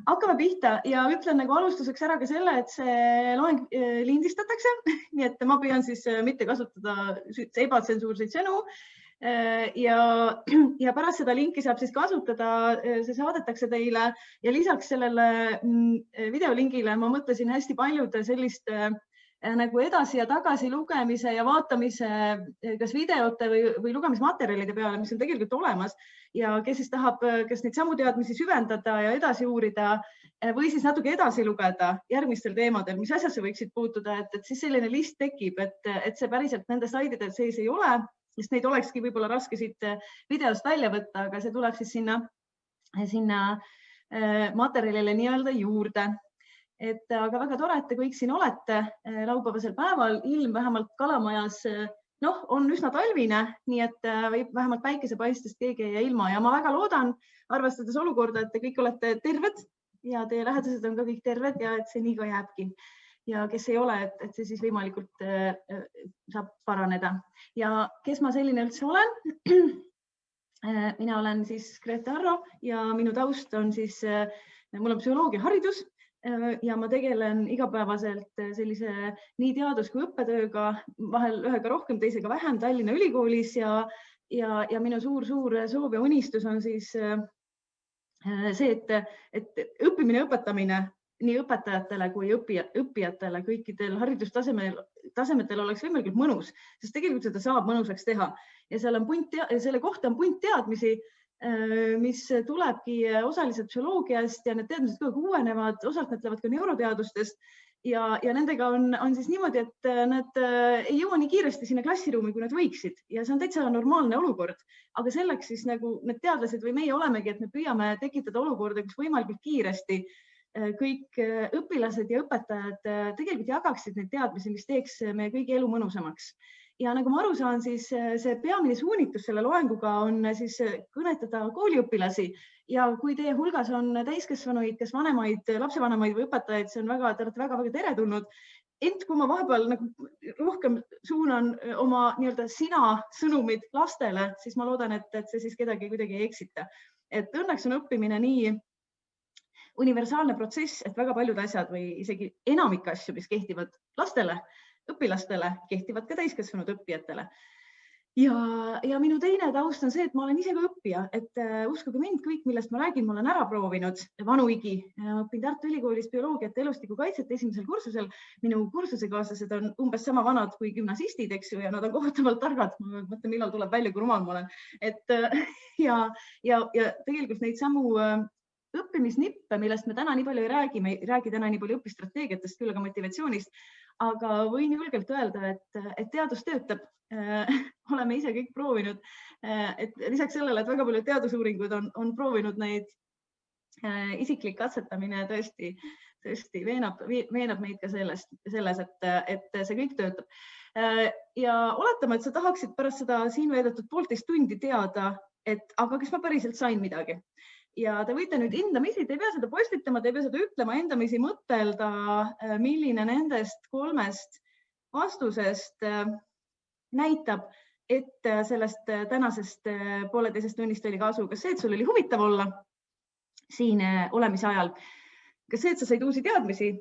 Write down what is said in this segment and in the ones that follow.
hakkame pihta ja ütlen nagu alustuseks ära ka selle, et see loeng lindistatakse, nii et ma püüan siis mitte kasutada ebatsensuurseid sõnu. Ja pärast seda linki saab siis kasutada, see saadetakse teile ja lisaks sellele videolingile ma mõtlesin hästi paljude selliste nagu edasi ja tagasi lugemise ja vaatamise kas videote või lugemismaterjalide peale, mis on tegelikult olemas ja kes siis tahab kas neid samu teadmisi süvendada ja edasi uurida või siis natuke edasi lugeda järgmistel teemadel, mis asjasse võiksid puutuda, et siis selline list tekib, et see päriselt nende slaidide sees ei ole, sest neid olekski võib-olla raske siit videost välja võtta, aga see tuleb siis sinna materjalile nii-öelda juurde. Aga väga tore, et te kõik siin olete laupäevasel päeval. Ilm vähemalt Kalamajas on üsna talvine, nii et võib vähemalt päikesepaistest keegi ja ilma. Ja ma väga loodan, arvestades olukorda, et te kõik olete terved ja teie lähedased on ka kõik terved ja et see nii ka jääbki. Ja kes ei ole, et see siis võimalikult saab paraneda. Ja kes ma selline üldse olen? Mina olen siis Grete Arro ja minu taust on siis, mul on psühholoogia haridus. Ja ma tegelen igapäevaselt sellise nii teadus- kui õppetööga, vahel ühega rohkem, teisega vähem Tallinna Ülikoolis ja minu suur soov ja unistus on siis see, et õppimine ja õpetamine nii õpetajatele kui õppijatele kõikidel haridustasemetel oleks võimalikult mõnus, sest tegelikult seda saab mõnusaks teha ja selle kohta on punt teadmisi, mis tulebki osaliselt psühholoogiast ja need teadmised kogu aeg uuenevad, osalt need tulevad ka neuroteadustest ja nendega on siis niimoodi, et nad ei jõua nii kiiresti sinna klassiruumi, kui nad võiksid ja see on täitsa normaalne olukord. Aga selleks siis nagu need teadlased või meie olemegi, et me püüame tekitada olukorda, kus võimalikult kiiresti kõik õpilased ja õpetajad tegelikult jagaksid neid teadmisi, mis teeks meie kõigi elu mõnusamaks. Ja nagu ma aru saan, siis see peamine suunitus selle loenguga on siis kõnetada kooliõpilasi ja kui teie hulgas on täiskasvanuid, kes vanemaid, lapsevanemaid või õpetajaid, te olete väga teretulnud. Ent kui ma vahepeal nagu rohkem suunan oma nii-öelda sina sõnumid lastele, siis ma loodan, et see siis kedagi kuidagi ei eksita. Et õnneks on õppimine nii universaalne protsess, et väga paljud asjad või isegi enamik asju, mis kehtivad lastele, õpilastele kehtivad ka täiskasvanud õppijatele. Ja minu teine taust on see, et ma olen ise ka õppija, et uskuge mind, kõik, millest ma räägin, ma olen ära proovinud vanuigi. Õpin Tartu Ülikoolis bioloogiat ja elustikukaitset esimesel kursusel. Minu kursusekaaslased on umbes sama vanad kui gümnasistid, eks ju, ja nad on kohutavalt targad. Ma mõtlen, millal tuleb välja, kui rumal ma olen. Ja tegelikult neid samu õppimisnippe, millest me täna nii palju ei räägi täna nii palju õpistrateegiatest, küll aga motivatsioonist, aga võin julgelt öelda, et teadus töötab. Oleme ise kõik proovinud, et lisaks sellele, et väga palju teadusuuringud on proovinud neid isiklik katsetamine tõesti veenab meid ka selles, et see kõik töötab. Ja oletame, et sa tahaksid pärast seda siin veedetud 1,5 tundi teada, aga kas ma päriselt sain midagi? Ja te võite nüüd endamisi, te ei pea seda postitama, te ei pea seda ütlema, endamisi mõtelda, milline nendest 3 vastusest näitab, et sellest tänasest 1,5 tunnist oli kasu. Kas see, et sul oli huvitav olla siin olemise ajal? Kas see, et sa said uusi teadmisi?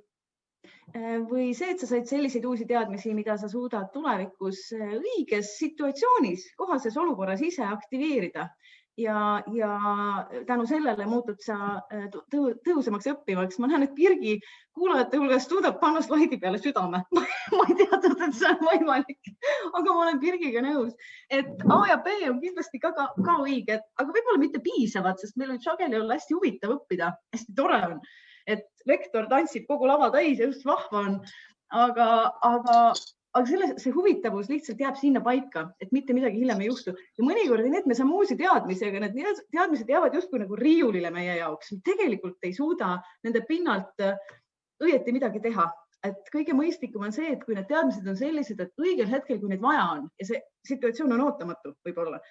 Või see, et sa said selliseid uusi teadmisi, mida sa suudad tulevikus õiges situatsioonis, kohases olukorras ise aktiveerida? Ja tänu sellele muutud sa tõhusamaks õppivaks. Ma näen, et Birgi kuulajate hulgas suudab panna slaidi peale südame. Ma ei teadnud, et see on võimalik, aga ma olen Birgiga nõus, et A ja B on kindlasti ka õiged, aga võib-olla mitte piisavad, sest meil on sageli olla hästi huvitav õppida. Hästi tore on, et lektor tantsib kogu lava täis ja just vahva on, aga see huvitavus lihtsalt jääb sinna paika, et mitte midagi hiljem ei juhtu. Ja mõnikord me saame uusi teadmisi, aga need teadmised jäävad justkui nagu riiulile meie jaoks. Tegelikult ei suuda nende pinnalt õieti midagi teha. Et kõige mõistlikum on see, et kui need teadmised on sellised, et õigel hetkel, kui neid vaja on ja see situatsioon on ootamatu võib-olla,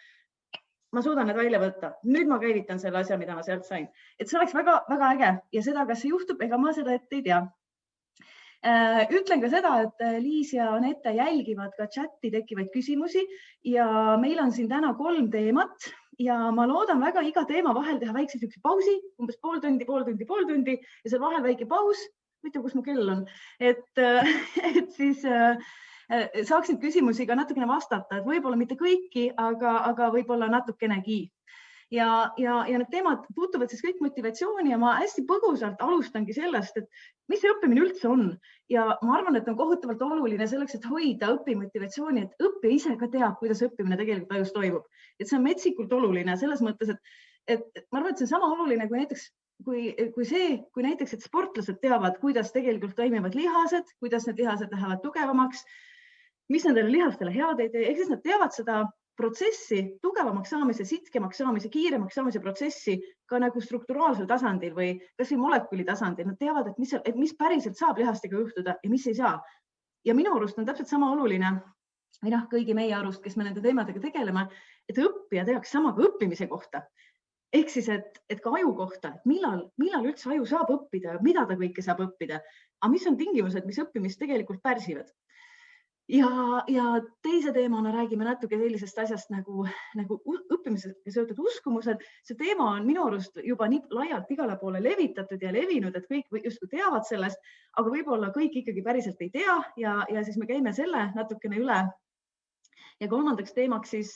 ma suudan need välja võtta. Nüüd ma käivitan selle asja, mida ma sealt sain. Et see oleks väga äge ja seda, kas see juhtub, ega ma seda ette ei tea. Ütlen ka seda, et Liis ja Anette jälgivad ka chati tekkivaid küsimusi ja meil on siin täna 3 teemat ja ma loodan väga iga teema vahel teha väikse pausi, umbes pool tundi ja seal vahel väike paus, mitte kus mu kell on, et siis saaksid küsimusi ka natukene vastata, et võib-olla mitte kõiki, aga võib-olla natukenegi. Ja need teemad puutuvad siis kõik motivatsiooni ja ma hästi põgusalt alustangi sellest, et mis see õppimine üldse on. Ja ma arvan, et on kohutavalt oluline selleks, et hoida õpimotivatsiooni, et õppija ise ka teab, kuidas õppimine tegelikult ajus toimub. Et see on metsikult oluline selles mõttes, et ma arvan, et see on sama oluline kui näiteks, kui näiteks, et sportlased teavad, kuidas tegelikult toimivad lihased, kuidas need lihased lähevad tugevamaks, mis nendele lihastele head ei tee, ehk siis nad teavad seda protsessi, tugevamaks saamise, sitkemaks saamise, kiiremaks saamise protsessi ka nagu strukturaalsel tasandil või kas või molekuli tasandil. Nad teavad, et mis päriselt saab lihastega juhtuda ja mis ei saa. Ja minu arust on täpselt sama oluline, või kõigi meie arust, kes me nende teemadega tegeleme, et õppija teaks sama ka õppimise kohta. Ehk siis, et ka aju kohta, et millal üldse aju saab õppida ja mida ta kõike saab õppida. Aga mis on tingimused, mis õppimist tegelikult pärsivad? Ja teise teemana räägime natuke sellisest asjast nagu õppimisega seotud uskumused. See teema on minu arust juba nii laialt igale poole levitatud ja levinud, et kõik justkui teavad sellest, aga võib-olla kõik ikkagi päriselt ei tea ja siis me käime selle natukene üle. Ja kolmandaks teemaks siis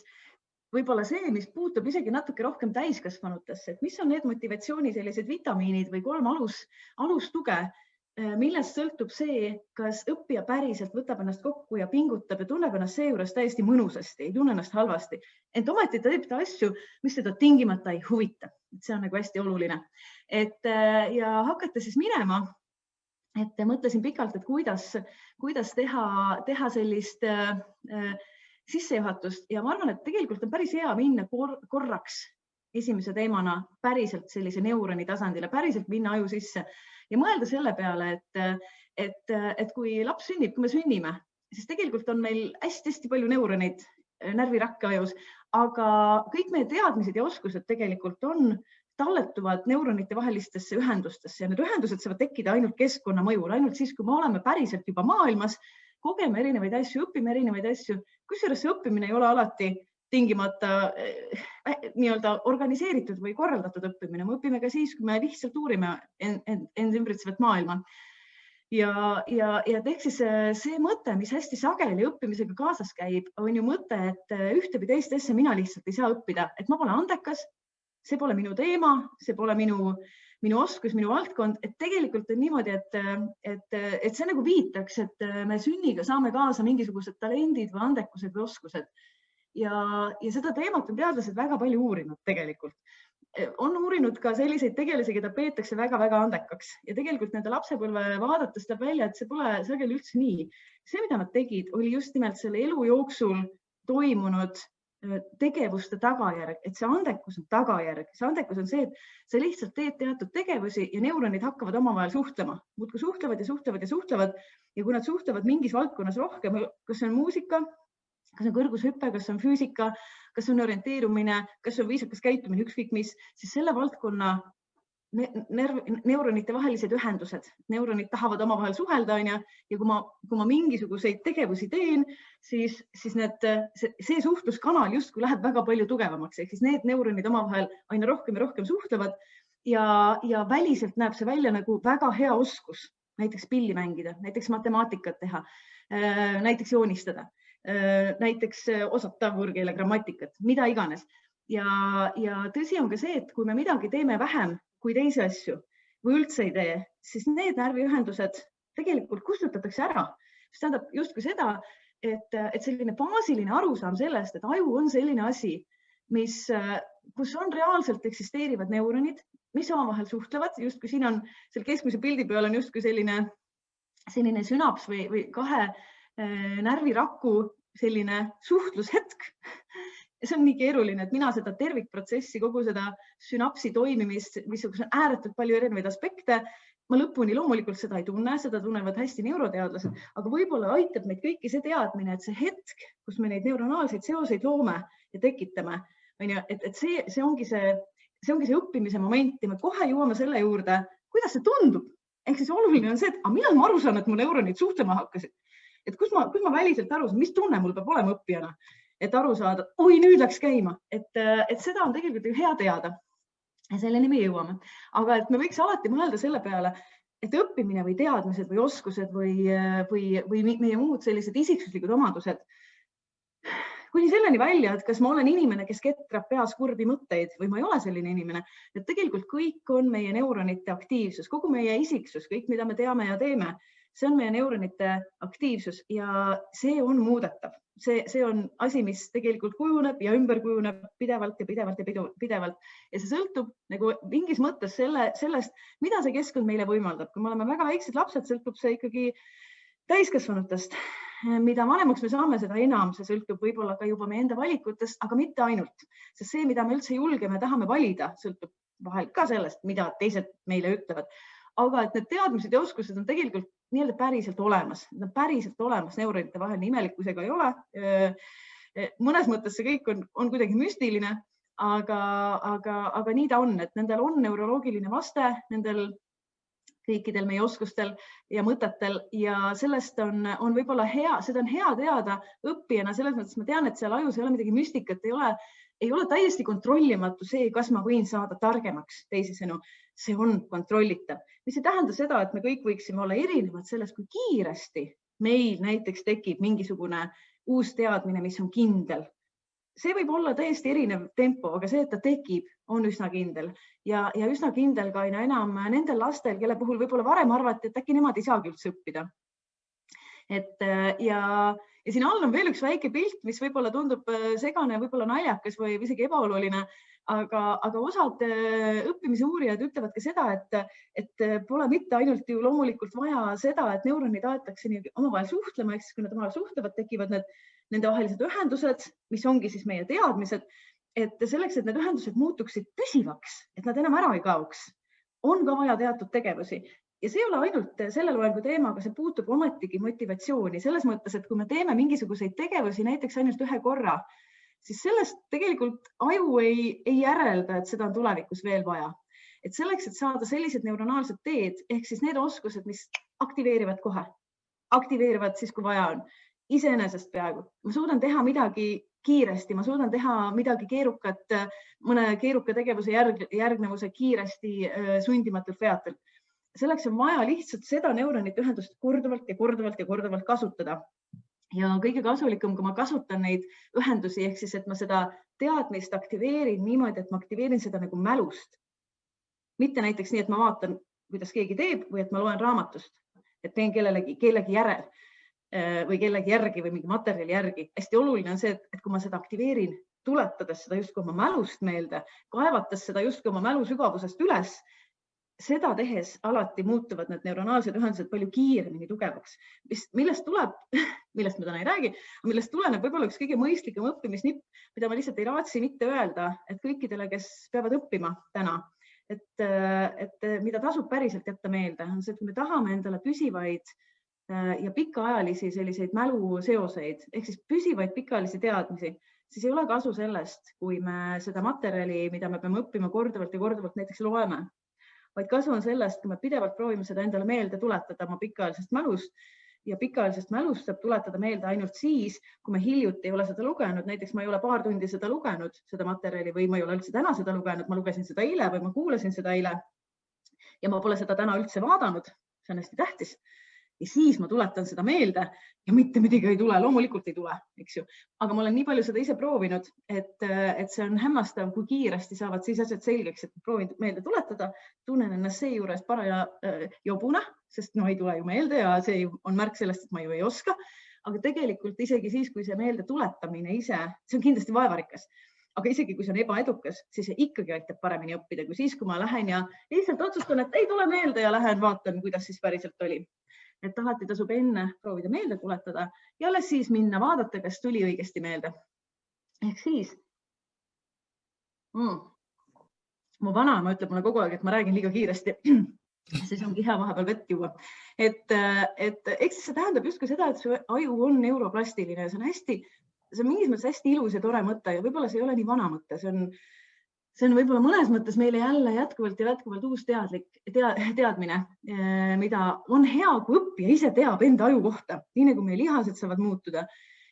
võib-olla see, mis puutub isegi natuke rohkem täiskasvanutesse, et mis on need motivatsiooni sellised vitamiinid või 3 alustuge, millest sõltub see, kas õppija päriselt võtab ennast kokku ja pingutab ja tunneb ennast seejuures täiesti mõnusasti, ei tunne ennast halvasti. Ent ometi ta teeb ta asju, mis teda tingimata ei huvita. See on nagu hästi oluline. Ja hakata siis minema, et mõtlesin pikalt, et kuidas teha sellist sissejuhatust ja ma arvan, et tegelikult on päris hea minna korraks esimese teemana päriselt sellise neuroni tasandile, päriselt minna aju sisse ja mõelda selle peale, et kui laps sünnib, kui me sünnime, siis tegelikult on meil hästi palju neuroneid närvirakke ajus, aga kõik meie teadmised ja oskused tegelikult talletuvad neuronite vahelistesse ühendustesse ja need ühendused saavad tekkida ainult keskkonna mõjul, ainult siis, kui me oleme päriselt juba maailmas, kogeme erinevaid asju, õpime erinevaid asju, kusjuures see õppimine ei ole alati tingimata nii-öelda organiseeritud või korraldatud õppimine. Me õpime ka siis, kui me lihtsalt uurime end ümbritsevat maailma. Ja ehk siis see mõte, mis hästi sageli õppimisega kaasas käib, on ju mõte, et ühte või teist asja mina lihtsalt ei saa õppida, et ma pole andekas, see pole minu teema, see pole minu oskus, minu valdkond, et tegelikult on niimoodi, et see nagu viitaks, et me sünniga saame kaasa mingisugused talendid või andekused või oskused. Ja seda teemat on teadlased väga palju uurinud tegelikult. On uurinud ka selliseid tegelasi, keda peetakse väga-väga andekaks ja tegelikult nende lapsepõlve vaadates tuleb välja, et see pole sageli üldse nii. See, mida nad tegid, oli just nimelt selle elu jooksul toimunud tegevuste tagajärg, et see andekus on tagajärg. See andekus on see, et sa lihtsalt teed teatud tegevusi ja neuronid hakkavad omavahel suhtlema. Muudkui suhtlevad ja kui nad suhtlevad mingis valdkonnas rohkem, kas see on muusika, kas on kõrgushüpe, kas on füüsika, kas on orienteerumine, kas on viisakas käitumine, ükskõik mis, siis selle valdkonna neuronite vahelised ühendused. Neuronid tahavad omavahel suhelda ja kui ma mingisuguseid tegevusi teen, siis see suhtluskanal justkui läheb väga palju tugevamaks. Ehk siis need neuronid omavahel aina rohkem ja rohkem suhtlevad ja väliselt näeb see välja nagu väga hea oskus. Näiteks pilli mängida, näiteks matemaatikat teha, näiteks joonistada. Näiteks osata võõrkeele grammatikat, mida iganes. Ja tõsi on ka see, et kui me midagi teeme vähem kui teisi asju või üldse ei tee, siis need närviühendused tegelikult kustutatakse ära. See tähendab justkui seda, et selline baasiline arusaam sellest, et aju on selline asi, kus on reaalselt eksisteerivad neuronid, mis omavahel suhtlevad, justkui siin on seal keskmise pildi peal on justkui selline sünaps või kahe närviraku selline suhtlushetk. See on nii keeruline, et mina seda tervikprotsessi, kogu seda sünapsi toimimist, mis on ääretult palju erinevaid aspekte, ma lõpuni loomulikult seda ei tunne, seda tunnevad hästi neuroteadlased, aga võib-olla aitab meid kõiki see teadmine, et see hetk, kus me neid neuronaalseid seoseid loome ja tekitame, et see ongi see õppimise moment ja me kohe jõuame selle juurde, kuidas see tundub. Ehk siis oluline on see, et millal ma aru saan, et mu neuronid suhtlema hakkasid. Et kus ma väliselt aru saan, mis tunne mul peab olema õppijana, et aru saada, oi, nüüd läks käima. Et seda on tegelikult ju hea teada. Ja selleni me jõuame. Aga et me võiks alati mõelda selle peale, et õppimine või teadmised või oskused või meie muud sellised isiksuslikud omadused, kuni selleni välja, et kas ma olen inimene, kes ketrab peas kurbi mõtteid või ma ei ole selline inimene, et tegelikult kõik on meie neuronite aktiivsus, kogu meie isiksus, kõik, mida me teame ja teeme, see on meie neuronite aktiivsus ja see on muudetav. See on asi, mis tegelikult kujuneb ja ümber kujuneb pidevalt ja pidevalt ja pidevalt. Ja see sõltub nagu mingis mõttes sellest, mida see keskkond meile võimaldab. Kui me oleme väga väiksed lapsed, sõltub see ikkagi täiskasvanutest. Mida vanemaks me saame, seda enam, see sõltub võib-olla ka juba meie enda valikutest, aga mitte ainult. Sest see, mida me üldse julgeme, tahame valida, sõltub vahel ka sellest, mida teised meile ütlevad. Aga et need teadmised ja oskused on tegelikult nii-öelda päriselt olemas. Need on päriselt olemas, neuronite vahel nii imelikkusega ei ole. Mõnes mõttes see kõik on kuidagi müstiline, aga nii ta on, et nendel on neuroloogiline vaste, nendel kõikidel meie oskustel ja mõtetel ja sellest on võib-olla hea, seda on hea teada õppijana, selles mõttes ma tean, et seal ajus ei ole midagi müstikat, ei ole täiesti kontrollimatu see, kas ma võin saada targemaks, teisisõnu, see on kontrollitav. Mis ei tähenda seda, et me kõik võiksime olla erinevad sellest, kui kiiresti meil näiteks tekib mingisugune uus teadmine, mis on kindel. See võib olla täiesti erinev tempo, aga see, et ta tekib, on üsna kindel ja üsna kindel ka aina enam nendel lastel, kelle puhul võib-olla varem arvati, et äkki nemad ei saagi üldse õppida. Ja siin all on veel üks väike pilt, mis võib-olla tundub segane, võib-olla naljakas või isegi ebaoluline, aga osad õppimise uurijad ütlevad ka seda, et pole mitte ainult ju loomulikult vaja seda, et neuronid aetakse omavahel suhtlema, ehk siis kui nad omavahel suhtlevad, tekivad nendevahelised ühendused, mis ongi siis meie teadmised, et selleks, et need ühendused muutuksid püsivaks, et nad enam ära ei kaoks, on ka vaja teatud tegevusi. Ja see ei ole ainult selle loengu teema, aga see puutub ometigi motivatsiooni. Selles mõttes, et kui me teeme mingisuguseid tegevusi näiteks ainult ühe korra, siis sellest tegelikult aju ei järelda, et seda on tulevikus veel vaja. Et selleks, et saada sellised neuronaalsed teed, ehk siis need oskused, mis aktiveerivad kohe, aktiveerivad siis, kui vaja on. Iseenesest peaaegu. Ma suudan teha midagi kiiresti, ma suudan teha midagi keerukat, mõne keeruka tegevuse järgnevuse kiiresti sundimatult veatult. Selleks on vaja lihtsalt seda neuronite ühendust korduvalt ja korduvalt ja korduvalt kasutada. Ja kõige kasulikum, kui ma kasutan neid ühendusi, ehk siis, et ma seda teadmist aktiveerin niimoodi, et ma aktiveerin seda nagu mälust. Mitte näiteks nii, et ma vaatan, kuidas keegi teeb või et ma loen raamatust, et teen kellegi järel või kellegi järgi või mingi materjali järgi. Hästi oluline on see, et kui ma seda aktiveerin, tuletades seda justkui oma mälust meelde, kaevates seda justkui oma mälu sügavusest üles, seda tehes alati muutuvad need neuronaalsed ühendused palju kiiremini tugevaks. Millest tuleb, millest me täna ei räägi, millest tuleneb võib-olla üks kõige mõistlikum õppimisnipp, mida ma lihtsalt ei raatsi mitte öelda, et kõikidele, kes peavad õppima täna, et mida tasub päriselt jätta meelde, on see, et kui me tahame endale püsivaid ja pikaajalisi selliseid mäluseoseid, ehk siis püsivaid pikaajalisi teadmisi, siis ei ole kasu sellest, kui me seda materjali, mida me peame õppima korduvalt ja korduvalt näiteks loeme, vaid kasu on sellest, kui me pidevalt proovime seda endale meelde tuletada oma pikaajalisest mälust ja pikaajalisest mälust saab tuletada meelde ainult siis, kui me hiljuti ei ole seda lugenud, näiteks ma ei ole paar tundi seda lugenud, seda materjali või ma ei ole üldse täna seda lugenud, ma lugesin seda eile või ma kuulasin seda eile ja ma pole seda täna üldse vaadanud, see on hästi tähtis. Ja siis ma tuletan seda meelde ja mitte midagi ei tule, loomulikult ei tule, eks ju. Aga ma olen nii palju seda ise proovinud, et see on hämmastav, kui kiiresti saavad siis asjad selgeks, et proovin meelde tuletada, tunnen ennast seejuures paraja jobuna, sest ei tule ju meelde ja see on märk sellest, et ma ju ei oska. Aga tegelikult isegi siis, kui see meelde tuletamine ise, see on kindlasti vaevarikas, aga isegi kui see on ebaedukas, siis see ikkagi aitab paremini õppida, kui siis, kui ma lähen ja lihtsalt otsustan, et ei tule meelde ja lähen vaatan, kuidas siis päriselt oli. Et alati tasub enne proovida meelde tuletada ja alles siis minna vaadata, kas tuli õigesti meelde. Ehk siis, mu vanaema ütleb mulle kogu aeg, et ma räägin liiga kiiresti, siis ongi hea vahepeal vett juua. Eks see tähendab justkui seda, et see aju on neuroplastiline ja see on mingis mõttes hästi ilus ja tore mõte ja võib-olla see ei ole nii vana mõte, see see on võib-olla mõnes mõttes meile jälle jätkuvalt uus teadmine, mida on hea, kui õppija ise teab enda aju kohta, nii nagu meie lihased saavad muutuda,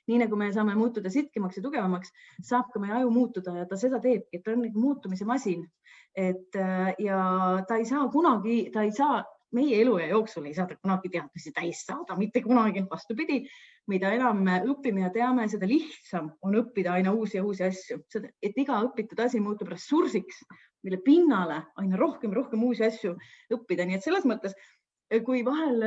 nii nagu me saame muutuda sitkemaks ja tugevamaks, saab ka meie aju muutuda ja ta seda teebki, et ta on nagu muutumise masin. Ja ta ei saa meie eluea jooksul ei saa ta kunagi teadmisi täis saada, mitte kunagi, vastupidi. Mida enam me õpime ja teame, seda lihtsam on õppida aina uusi asju. Et iga õpitud asi muutub ressursiks, mille pinnale aina rohkem uusi asju õppida. Nii et selles mõttes, kui vahel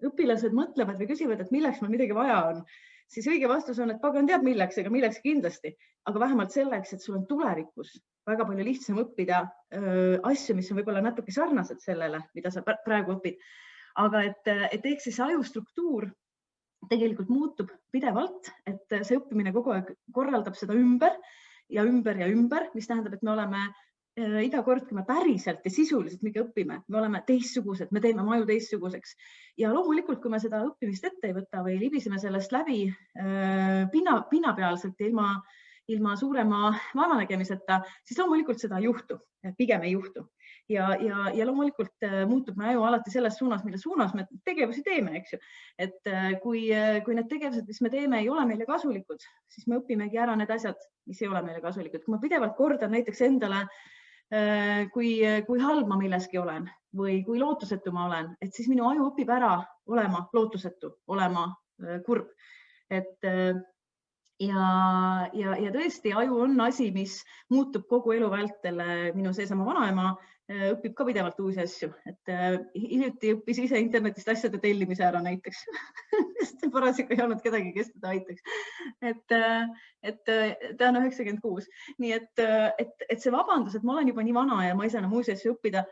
õpilased mõtlevad või küsivad, et milleks meil midagi vaja on, siis õige vastus on, et pagan teab milleks, ega milleks kindlasti, aga vähemalt selleks, et sul on tulevikus väga palju lihtsam õppida asju, mis on võib-olla natuke sarnased sellele, mida sa praegu õpid. Aga et ehk siis aju struktuur tegelikult muutub pidevalt, et see õppimine kogu aeg korraldab seda ümber, mis tähendab, et me oleme iga kord, kui me päriselt ja sisuliselt midagi õpime, me oleme teistsugused, me teeme aju teistsuguseks. Ja loomulikult, kui me seda õppimist ette ei võta või libiseme sellest läbi pinnapealselt ja ilma suurema vaevanägemiseta, siis loomulikult seda ei juhtu, pigem ei juhtu. Ja loomulikult muutub me aju alati selles suunas, mille suunas me tegevusi teeme, eks ju. Et kui need tegevused, mis me teeme, ei ole meile kasulikud, siis me õpimegi ära need asjad, mis ei ole meile kasulikud. Kui ma pidevalt kordan näiteks endale, kui halb ma milleski olen või kui lootusetu ma olen, et siis minu aju õpib ära olema lootusetu, olema kurb. Ja tõesti, aju on asi, mis muutub kogu elu vältel. Minu seesama vanaema õpib ka pidevalt uusi asju. Et hiljuti õppis ise internetist asjade tellimise ära näiteks. Parasjagu ei olnud kedagi, kes teda aitaks. Ta on 96. Nii et see vabandus, et ma olen juba nii vana ja ma ei saa enam uusi asju õppida,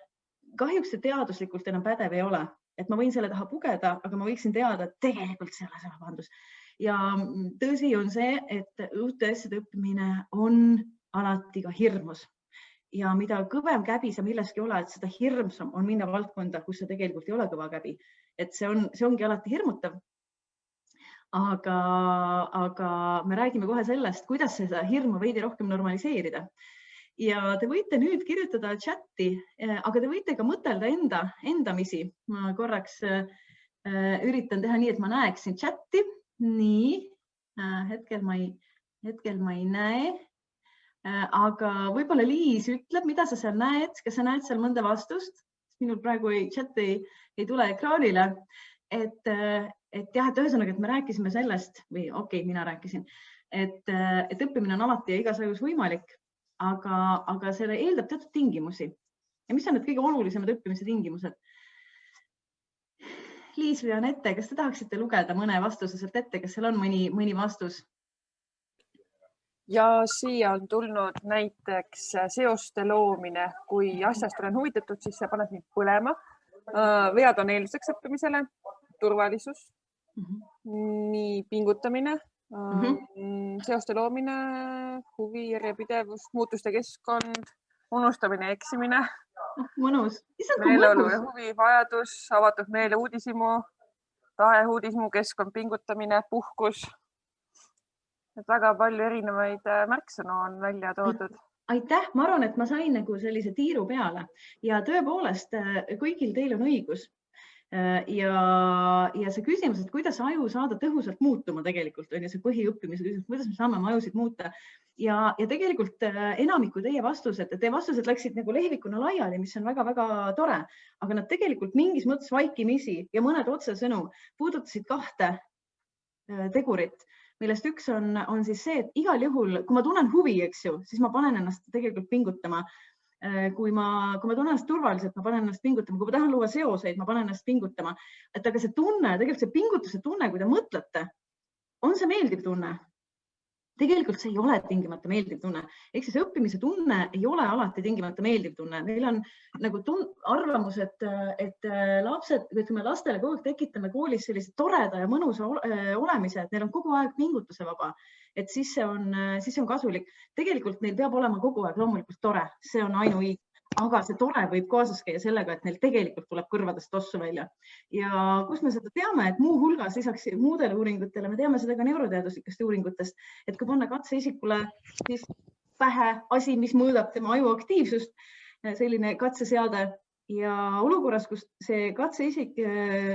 kahjuks see teaduslikult enam pädev ei ole. Et ma võin selle taha pugeda, aga ma võiksin teada, et tegelikult see ei ole see vabandus. Ja tõsi on see, et uute asjade õppimine on alati ka hirmus. Ja mida kõvem käbi sa milleski oled, seda hirmsam on minna valdkonda, kus sa tegelikult ei ole kõva käbi. Et see ongi alati hirmutav. Aga me räägime kohe sellest, kuidas seda hirmu veidi rohkem normaliseerida. Ja te võite nüüd kirjutada chati, aga te võite ka mõtelda endamisi. Ma korraks üritan teha nii, et ma näeksin chati. Nii, hetkel ma ei näe, aga võib-olla Liis ütleb, mida sa seal näed, kas sa näed seal mõnda vastust? Minul praegu chat ei tule ekraanile, et ühesõnaga, et me rääkisime sellest, või mina rääkisin, et õppimine on alati ja igas ajus võimalik, aga selle eeldab teatud tingimusi. Ja mis on need kõige olulisemad õppimise tingimused? Liis või Anette, kas te tahaksite lugeda mõne vastuse sealt ette, kas seal on mõni vastus? Ja siia on tulnud näiteks seoste loomine. Kui asjast olen huvitatud, siis see paneb mind põlema. Vead on eelduseks õppimisele, turvalisus, nii pingutamine, seoste loomine, huvi, järjepidevus, muutuste keskkond, unustamine, eksimine. Mõnus. Meeleolu ja huvi, vajadus, avatud meele, uudishimu, tahe, uudishimu, keskkond, pingutamine, puhkus. Et väga palju erinevaid märksõnu on välja toodud. Aitäh, ma arvan, et ma sain nagu sellise tiiru peale ja tõepoolest kõigil teil on õigus. Ja see küsimus, et kuidas aju saada tõhusalt muutuma tegelikult on see põhiõppimise küsimus, kuidas me saame ajusid muuta. Ja tegelikult enamiku teie vastused läksid nagu lehvikuna laiali, mis on väga-väga tore, aga nad tegelikult mingis mõttes vaikimisi ja mõned otsesõnu puudutasid kahte tegurit, millest üks on siis see, et igal juhul, kui ma tunnen huvi, eks ju, siis ma panen ennast tegelikult pingutama. Kui ma tunnen ennast turvaliselt, ma panen ennast pingutama. Kui ma tahan luua seoseid, ma panen ennast pingutama. Et aga see tunne, tegelikult see pingutuse tunne, kui te mõtlete, on see meeldiv tunne? Tegelikult see ei ole tingimata meeldiv tunne. Ehk siis õppimise tunne ei ole alati tingimata meeldiv tunne. Meil on nagu arvamus, et lapsed, kui me lastele kogu aeg tekitame koolis sellise toreda ja mõnusa olemise, et neil on kogu aeg pingutuse vaba, et siis see on kasulik. Tegelikult neil peab olema kogu aeg loomulikult tore, see on ainuõige. Aga see tore võib kaasas käia sellega, et neil tegelikult tuleb kõrvadest tossu välja. Ja kus me seda teame, et muu hulgas lisaks muudele uuringutele, me teame seda ka neuroteaduslikest uuringutest, et kui panna katseisikule, siis pähe asi, mis mõõdab tema aju aktiivsust, selline katseseade. Ja olukorras, kus see katseisik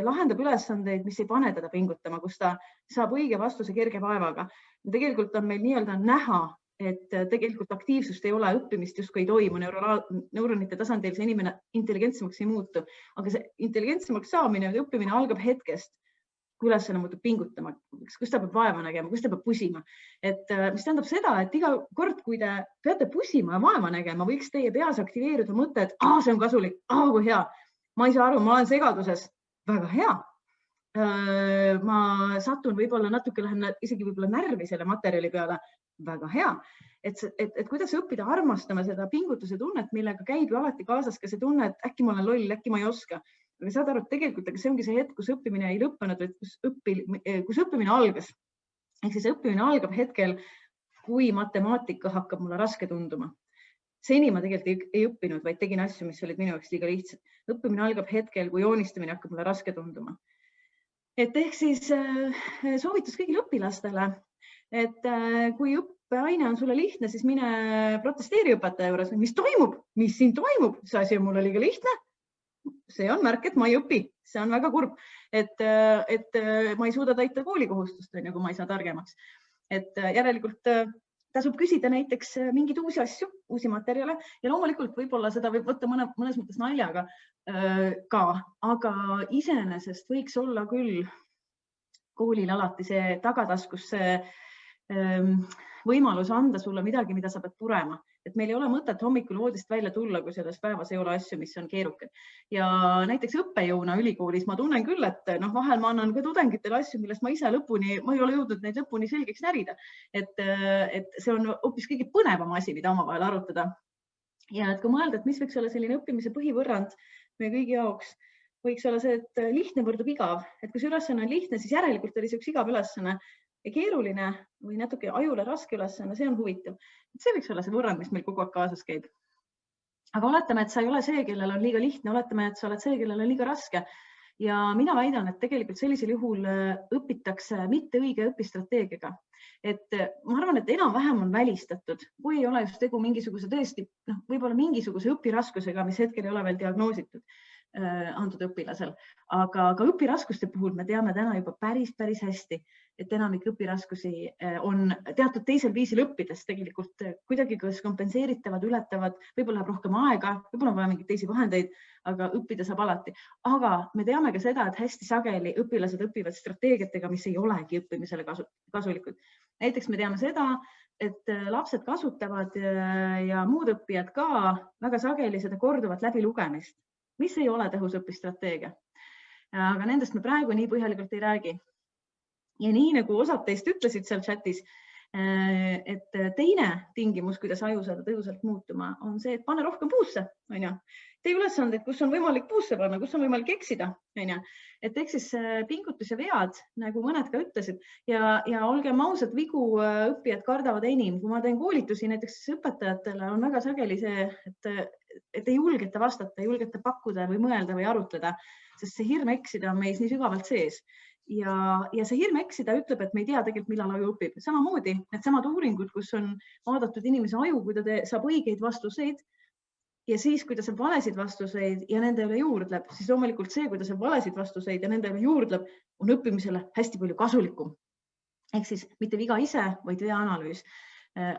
lahendab ülesandeid, mis ei pane teda pingutama, kus ta saab õige vastuse kerge vaevaga. Tegelikult on meil nii-öelda näha, et tegelikult aktiivsust ei ole, õppimist justkui ei toimu, neuronite tasandil see inimene intelligentsemaks ei muutu, aga see intelligentsemaks saamine või õppimine algab hetkest, kui ülesanne muutub pingutama, kus ta peab vaeva nägema, kus ta peab pusima. Mis tähendab seda, et iga kord, kui te peate pusima ja vaeva nägema, võiks teie peas aktiveerida mõte, et see on kasulik, kui hea, ma ei saa aru, ma olen segaduses, väga hea. Ma satun võib-olla natuke, lähen isegi võib-olla närvi selle materjali peale, väga hea. Et kuidas õppida armastama seda pingutuse tunnet, millega käib ju alati kaasas ka see tunne, et äkki ma olen loll, äkki ma ei oska. Aga saad aru, et tegelikult see ongi see hetk, kus õppimine ei lõppenud, kus õppimine algas. Ehk siis õppimine algab hetkel, kui matemaatika hakkab mulle raske tunduma. Seni ma tegelikult ei õppinud, vaid tegin asju, mis olid minu jaoks liiga lihtsad. Õppimine algab hetkel, kui joonistamine hakkab mulle raske tunduma. Et ehk siis soovitus kõigile õpilastele, et kui õppeaine on sulle lihtne, siis mine protesteeri õpetaja juures. Mis toimub? Mis siin toimub? See asi on mulle liiga lihtne. See on märk, et ma ei õpi. See on väga kurb, et ma ei suuda täita koolikohustust, kui ma ei saa targemaks. Et järelikult tasub küsida näiteks mingeid uusi asju, uusi materjale ja loomulikult võib-olla seda võib võtta mõnes mõttes naljaga ka, aga iseenesest võiks olla küll koolil alati see tagataskus see võimalus anda sulle midagi, mida sa pead purema. Et meil ei ole mõtet hommikul voodist välja tulla, kui selles päevas ei ole asju, mis on keerukad. Ja näiteks õppejõuna ülikoolis ma tunnen küll, et vahel ma annan ka tudengitele asju, millest ma ise lõpuni, ma ei ole jõudnud neid lõpuni selgeks närida. Et see on hoopis kõige põnevam asi, mida omavahel arutada. Ja et kui mõelda, et mis võiks olla selline õppimise põhivõrrand meie kõigi jaoks, võiks olla see, et lihtne võrdub igav. Et kui see ülesanne on lihtne, siis järelikult oli see üks igav ülesanne. Ja keeruline või natuke ajule raske ülesanne, see on huvitav. See võiks olla see võrrand, mis meil kogu aeg kaasas käib. Aga oletame, et sa ei ole see, kellel on liiga lihtne, oletame, et sa oled see, kellel on liiga raske. Ja mina väidan, et tegelikult sellisel juhul õpitakse mitte õige õpistrateegiaga. Et ma arvan, et enam-vähem on välistatud, kui ei ole just tegu mingisuguse tõesti, võib-olla mingisuguse õpiraskusega, mis hetkel ei ole veel diagnoositud antud õpilasel. Aga õpiraskuste puhul me teame täna juba päris hästi, et enamik õpiraskusi on teatud teisel viisil õppides tegelikult kuidagi kas kompenseeritavad, ületavad, võib-olla läheb rohkem aega, võib-olla on vaja mingeid teisi vahendeid, aga õppida saab alati. Aga me teame ka seda, et hästi sageli õpilased õpivad strateegiatega, mis ei olegi õppimisele kasulikud. Näiteks me teame seda, et lapsed kasutavad ja muud õppijad ka väga sageli seda korduvat läbilugemist, mis ei ole tõhus õpistrateegia. Aga nendest me praegu nii põhjalikult ei räägi. Ja nii nagu osad teist ütlesid seal chatis, et teine tingimus, kuidas aju saada tõhusalt muutuma, on see, et pane rohkem puusse. Tee ülesandeid, kus on võimalik puusse panna, kus on võimalik eksida. Et ehk siis pingutus ja vead, nagu mõned ka ütlesid, ja olgem ausad, vigu õppijad kardavad enim. Kui ma teen koolitusi näiteks õpetajatele, on väga sageli see, et ei julgeta vastata, ei julgeta pakkuda või mõelda või arutleda, sest see hirm eksida on meis nii sügavalt sees. Ja see hirm eksida ütleb, et me ei tea tegelikult, millal aju õpib. Samamoodi need samad uuringud, kus on vaadatud inimese aju, kui ta saab õigeid vastuseid ja siis, kui ta saab valesid vastuseid ja nende üle juurdleb, siis loomulikult see, kui ta saab valesid vastuseid ja nende üle juurdleb, on õppimisele hästi palju kasulikum. Ehk siis mitte viga ise, vaid veaanalüüs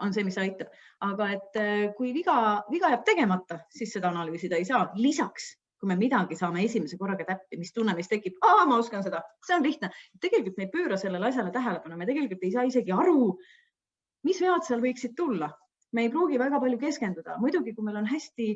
on see, mis aitab. Aga et kui viga jääb tegemata, siis seda analüüsida ei saa. Lisaks, kui me midagi saame esimese korraga täppi, mis tunne meis tekib, ma oskan seda, see on lihtne. Tegelikult me ei pööra sellele asjale tähelepanu, me tegelikult ei saa isegi aru, mis vead seal võiksid tulla. Me ei pruugi väga palju keskenduda. Muidugi, kui meil on hästi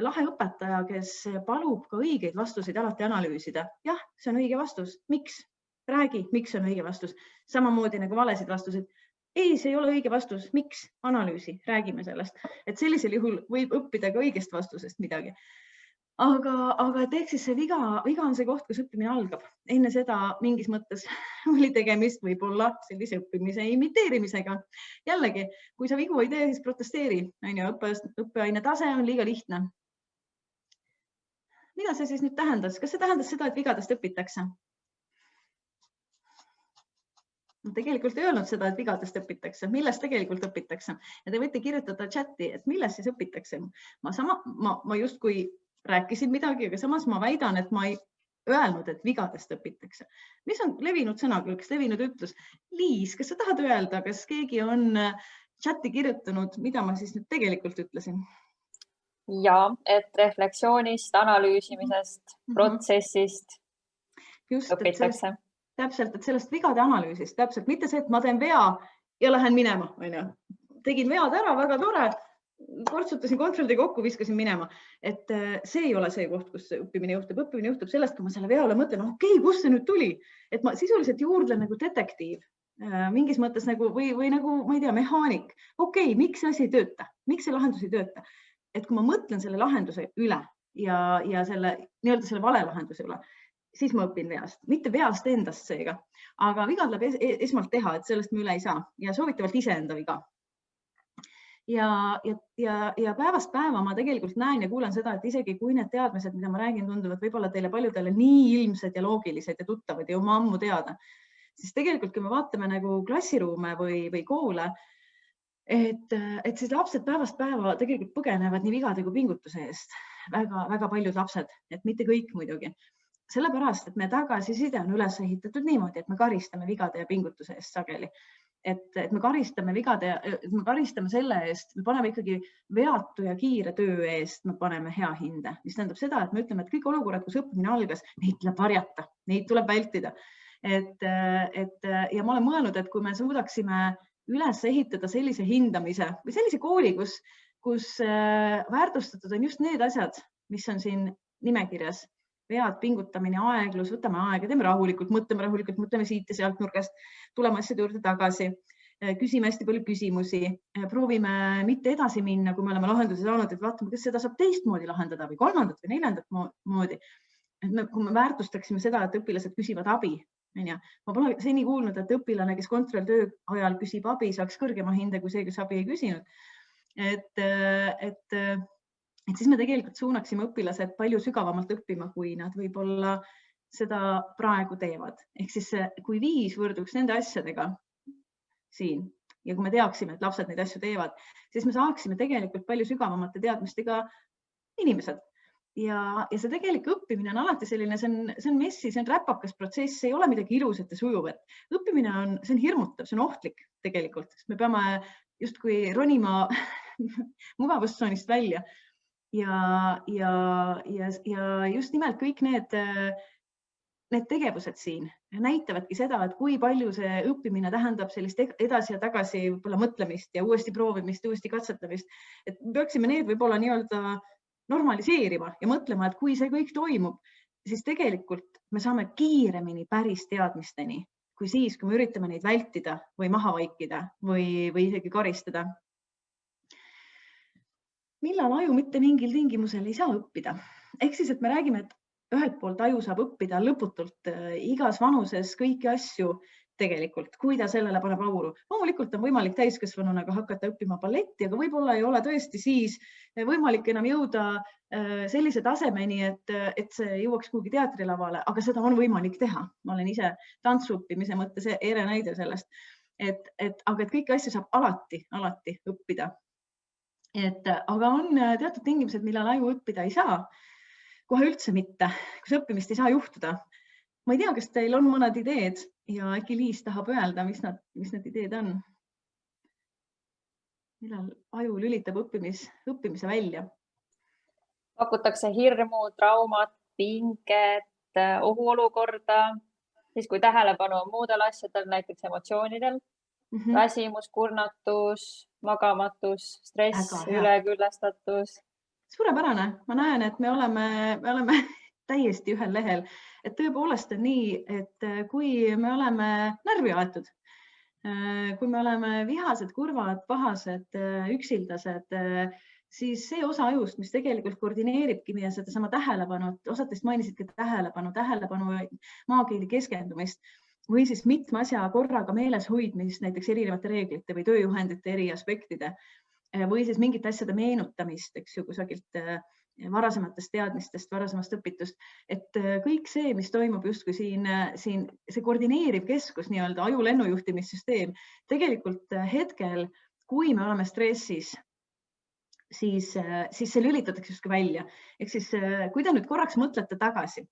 lahe õpetaja, kes palub ka õigeid vastuseid alati analüüsida. Jah, see on õige vastus. Miks? Räägi, miks on õige vastus. Samamoodi nagu valesid vastused. Ei, see ei ole õige vastus. Miks? Analüüsi, räägime sellest. Et sellisel juhul võib õppida ka õigest vastusest midagi. Aga ehk siis see viga on see koht, kus õppimine algab. Enne seda mingis mõttes oli tegemist võib-olla sellise õppimise imiteerimisega. Jällegi, kui sa vigu ei tee, siis protesteeri. Õppeaine tase on liiga lihtne. Mida see siis nüüd tähendas? Kas see tähendas seda, et vigadest õpitakse? Tegelikult ei öelnud seda, et vigadest õpitakse, millest tegelikult õpitakse. Ja te võite kirjutada chati, et millest siis õpitakse. Ma justkui rääkisin midagi, aga samas ma väidan, et ma ei öelnud, et vigadest õpitakse. Mis on levinud sõnakülg, levinud ütlus? Liis, kas sa tahad öelda, kas keegi on chati kirjutanud, mida ma siis nüüd tegelikult ütlesin? Ja, et refleksioonist, analüüsimisest, protsessist õpitakse. Täpselt, et sellest vigade analüüsist, täpselt mitte see, et ma teen vea ja lähen minema. Tegin vead ära, väga tore, kortsutasin kontrolli kokku, viskasin minema. Et see ei ole see koht, kus õppimine juhtub. Õppimine juhtub sellest, kui ma selle veale mõtlen, okei, kust see nüüd tuli? Et ma sisuliselt juurdlen nagu detektiiv, mingis mõttes nagu, või nagu, ma ei tea, mehaanik. Okei, miks see asi ei tööta? Miks see lahendus ei tööta? Et kui ma mõtlen selle lahenduse üle ja selle vale lahenduse üle, siis ma õpin veast, mitte veast endast seega, aga vigad tuleb esmalt teha, et sellest me üle ei saa ja soovitavalt iseenda viga. Ja päevast päeva ma tegelikult näen ja kuulen seda, et isegi kui need teadmised, mida ma räägin, tunduvad võib-olla teile paljudele nii ilmsed ja loogilised ja tuttavad ja oma ammu teada, siis tegelikult, kui me vaatame nagu klassiruume või koole, et siis lapsed päevast päeva tegelikult põgenevad nii vigade kui pingutuse eest. Väga paljud lapsed, et mitte kõik muidugi. Sellepärast, et me tagasiside on üles ehitatud niimoodi, et me karistame vigade ja pingutuse eest sageli. Et me karistame vigade, me karistame selle eest, me paneme ikkagi veatu ja kiire töö eest, me paneme hea hinde, mis tähendab seda, et me ütleme, et kõik olukorrad, kus õppimine algas, neid tuleb varjata, neid tuleb vältida. Ja ma olen mõelnud, et kui me suudaksime üles ehitada sellise hindamise või sellise kooli, kus väärtustatud on just need asjad, mis on siin nimekirjas, vead, pingutamine, aeglus, võtame aega, teeme rahulikult, mõtleme siit ja sealt nurgast, tuleme asjade juurde tagasi, küsime hästi palju küsimusi, proovime mitte edasi minna, kui me oleme lahenduse saanud, et vaatame, kas seda saab teistmoodi lahendada või kolmandat või neljandat moodi. Kui me väärtustaksime seda, et õpilased küsivad abi. Ma pole seni kuulnud, et õpilane, kes kontrolltöö ajal küsib abi, saaks kõrgema hinde kui see, kes abi ei küsinud. Et siis me tegelikult suunaksime õpilased palju sügavamalt õppima, kui nad võib-olla seda praegu teevad. Ehk siis kui 5 võrduks nende asjadega siin ja kui me teaksime, et lapsed neid asju teevad, siis me saaksime tegelikult palju sügavamate teadmistega inimesed. Ja see tegelik õppimine on alati selline, see on messi, see on räpakas protsess, see ei ole midagi ilusat ja sujuvat. Õppimine see on hirmutav, see on ohtlik tegelikult. Me peame justkui ronima mugavustsoonist välja. Ja just nimelt kõik need tegevused siin näitavadki seda, et kui palju see õppimine tähendab sellist edasi ja tagasi võib-olla mõtlemist ja uuesti proovimist, uuesti katsetamist. Et peaksime need võib-olla nii-öelda normaliseerima ja mõtlema, et kui see kõik toimub, siis tegelikult me saame kiiremini päris teadmisteni, kui siis, kui me üritame neid vältida või maha vaikida või isegi karistada. Millal aju mitte mingil tingimusel ei saa õppida. Ehk siis, et me räägime, et ühelt poolt aju saab õppida lõputult igas vanuses kõiki asju tegelikult, kui ta sellele paneb auru. Loomulikult on võimalik täiskasvanuna hakata õppima balletti, aga võib-olla ei ole tõesti siis võimalik enam jõuda sellise tasemeni, et see jõuaks kuhugi teatrilavale, aga seda on võimalik teha. Ma olen ise tantsuõppimise mõttes ere näide sellest, aga kõiki asju saab alati õppida. Aga on teatud tingimused, millal aju õppida ei saa, kohe üldse mitte, kus õppimist ei saa juhtuda. Ma ei tea, kas teil on mõned ideed ja äkki Liis tahab öelda, mis need ideed on. Millal aju lülitab õppimise välja? Pakutakse hirmu, traumat, pinget, ohuolukorda, siis kui tähelepanu on muudel asjadel, näiteks emotsioonidel, väsimus, kurnatus, magamatus, stress, üleküllastatus. Suurepärane. Ma näen, et me oleme täiesti ühel lehel. Et tõepoolest on nii, et kui me oleme närvi aetud, kui me oleme vihased, kurvad, pahased, üksildased, siis see osa ajust, mis tegelikult koordineeribki meie sedasama tähelepanu, osad teist mainisidki tähelepanu, maakeeli keskendumist või siis mitme asja korraga meeles hoidmist, näiteks erinevate reeglite või tööjuhendite eri aspektide või siis mingite asjade meenutamist, eks ju, kusagilt varasematest teadmistest, varasemast õpitust, et kõik see, mis toimub justkui siin see koordineeriv keskus, nii-öelda aju lennujuhtimissüsteem, tegelikult hetkel, kui me oleme stressis, siis see lülitatakse justkui välja. Ehk siis, kui te nüüd korraks mõtlete tagasi,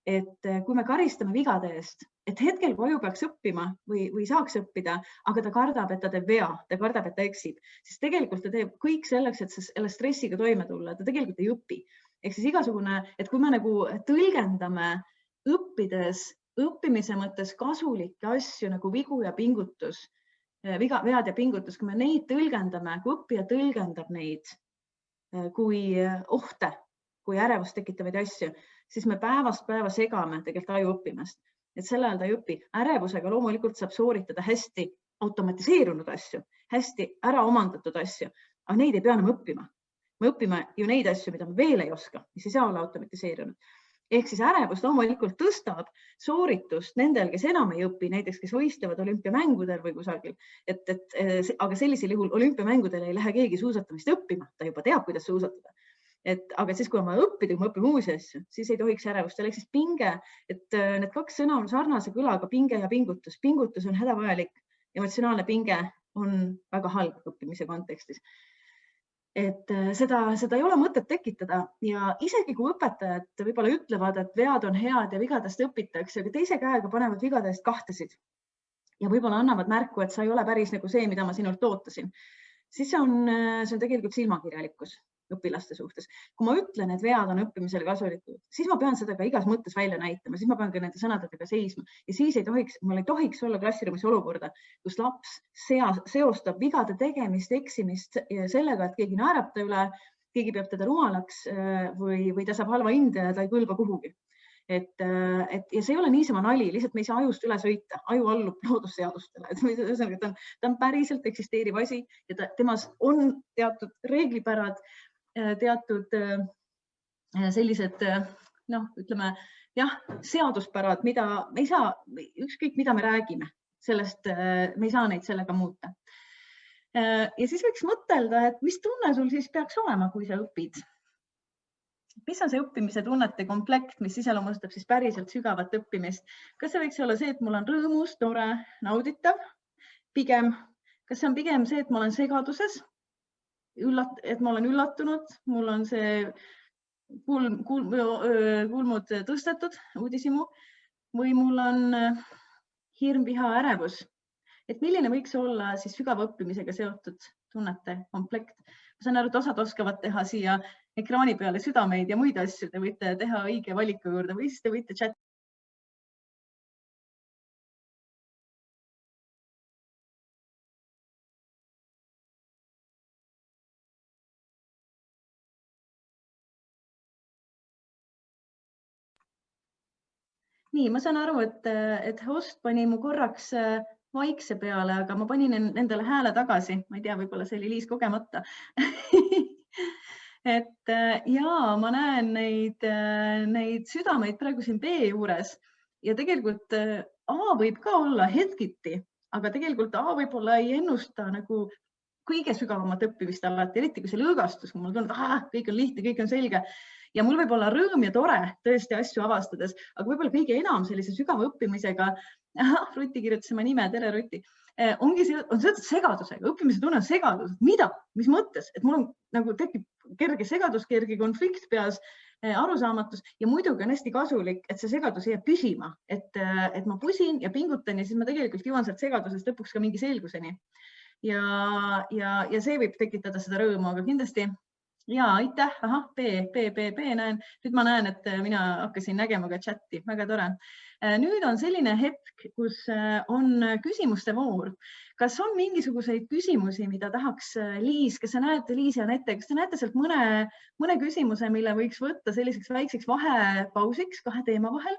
et kui me karistame vigade eest, et hetkel kui aju peaks õppima või saaks õppida, aga ta kardab, et ta teeb vea, ta kardab, et ta eksib, siis tegelikult ta teeb kõik selleks, et selle stressiga toime tulla, ta tegelikult ei õpi. Ehk siis igasugune, et kui me nagu tõlgendame õppides, õppimise mõttes kasulikke asju nagu vigu ja pingutus, vead ja pingutus, kui me neid tõlgendame, kui õppija tõlgendab neid kui ohte, kui ärevust tekitavaid asju, siis me päevast päeva segame tegelikult aju õppimast. Et selle ajal ta ei õpi. Ärevusega loomulikult saab sooritada hästi automatiseerunud asju, hästi ära omandatud asju, aga neid ei pea enam õppima. Me õpime ju neid asju, mida me veel ei oska, mis ei saa olla automatiseerunud. Ehk siis ärevus loomulikult tõstab sooritust nendel, kes enam ei õpi, näiteks kes võistlevad olümpiamängudel või kusagil. Aga sellisel juhul olümpiamängudel ei lähe keegi suusatamist õppima, ta juba teab, kuidas suusatada. Aga siis, kui ma õppida, kui ma õpin uusi asju, siis ei tohiks ärevust. Ehk siis pinge, et need kaks sõna on sarnase kõlaga, pinge ja pingutus. Pingutus on hädavajalik, emotsionaalne pinge on väga halb õppimise kontekstis. Et seda ei ole mõtet tekitada ja isegi kui õpetajad võib-olla ütlevad, et vead on head ja vigadest õpitakse, aga teise käega panevad vigadest kahtesid ja võib-olla annavad märku, et sa ei ole päris nagu see, mida ma sinult ootasin, siis see on tegelikult silmakirjalikkus õpilaste suhtes. Kui ma ütlen, et vead on õppimisele kasulikud, siis ma pean seda ka igas mõttes välja näitama, siis ma pean ka nende sõnadega seisma ja siis mul ei tohiks olla klassiruumis olukorda, kus laps seostab vigade tegemist, eksimist sellega, et keegi naerab ta üle, keegi peab teda rumalaks või ta saab halva hinde ja ta ei kõlba kuhugi. Ja see ei ole niisama nali, lihtsalt me ei saa ajust üle sõita, aju allub loodusseadustele. Ta on päriselt eksisteeriv asi ja temas on teatud reeglipärad, teatud sellised, ütleme, seaduspärad, mida me ei saa, ükskõik mida me räägime, sellest me ei saa neid sellega muuta. Ja siis võiks mõtelda, et mis tunne sul siis peaks olema, kui sa õpid? Mis on see õppimise tunnete komplekt, mis iseloomustab siis päriselt sügavat õppimist? Kas see võiks olla see, et mul on rõõmus, tore, nauditav? Pigem, kas see on pigem see, et ma olen segaduses? Et ma olen üllatunud, mul on see kulmud tõstetud, uudishimu, või mul on hirm, viha, ärevus. Et milline võiks olla siis sügava õppimisega seotud tunnete komplekt? Ma saan aru, et osad oskavad teha siia ekraani peale südameid ja muid asju, te võite teha õige valiku juurde või siis te võite chat. Nii, ma saan aru, et host pani mu korraks vaikse peale, aga ma panin endale hääle tagasi. Ma ei tea, võib-olla see oli Liis kogemata. Ma näen neid südameid praegu siin B juures ja tegelikult A võib ka olla hetkiti, aga tegelikult A võib-olla ei ennusta nagu kõige sügavamat õppimist alati, eriti kui see lõõgastus, kui mul tundub, kõik on lihtne, kõik on selge ja mul võib olla rõõm ja tore tõesti asju avastades, aga võib-olla kõige enam sellise sügava õppimisega, Ruti kirjutas oma nime, tere Ruti, on seotud segadusega, õppimise tunne on segadus, mida, mis mõttes, et mul on nagu tekib kerge segadus, kerge konflikt peas, arusaamatus ja muidugi on hästi kasulik, et see segadus jääb püsima, et ma pusin ja pingutan ja siis ma tegelikult jõuan sealt segadusest lõpuks ka mingi selguseni. Ja see võib tekitada seda rõõmu, aga kindlasti aitäh, B näen. Nüüd ma näen, et mina hakkasin nägema ka chati, väga tore. Nüüd on selline hetk, kus on küsimuste voor. Kas on mingisuguseid küsimusi, mida tahaks Liis, kas sa näete Liis ja Anette, kas te näete sealt mõne küsimuse, mille võiks võtta selliseks väikseks vahepausiks kahe teema vahel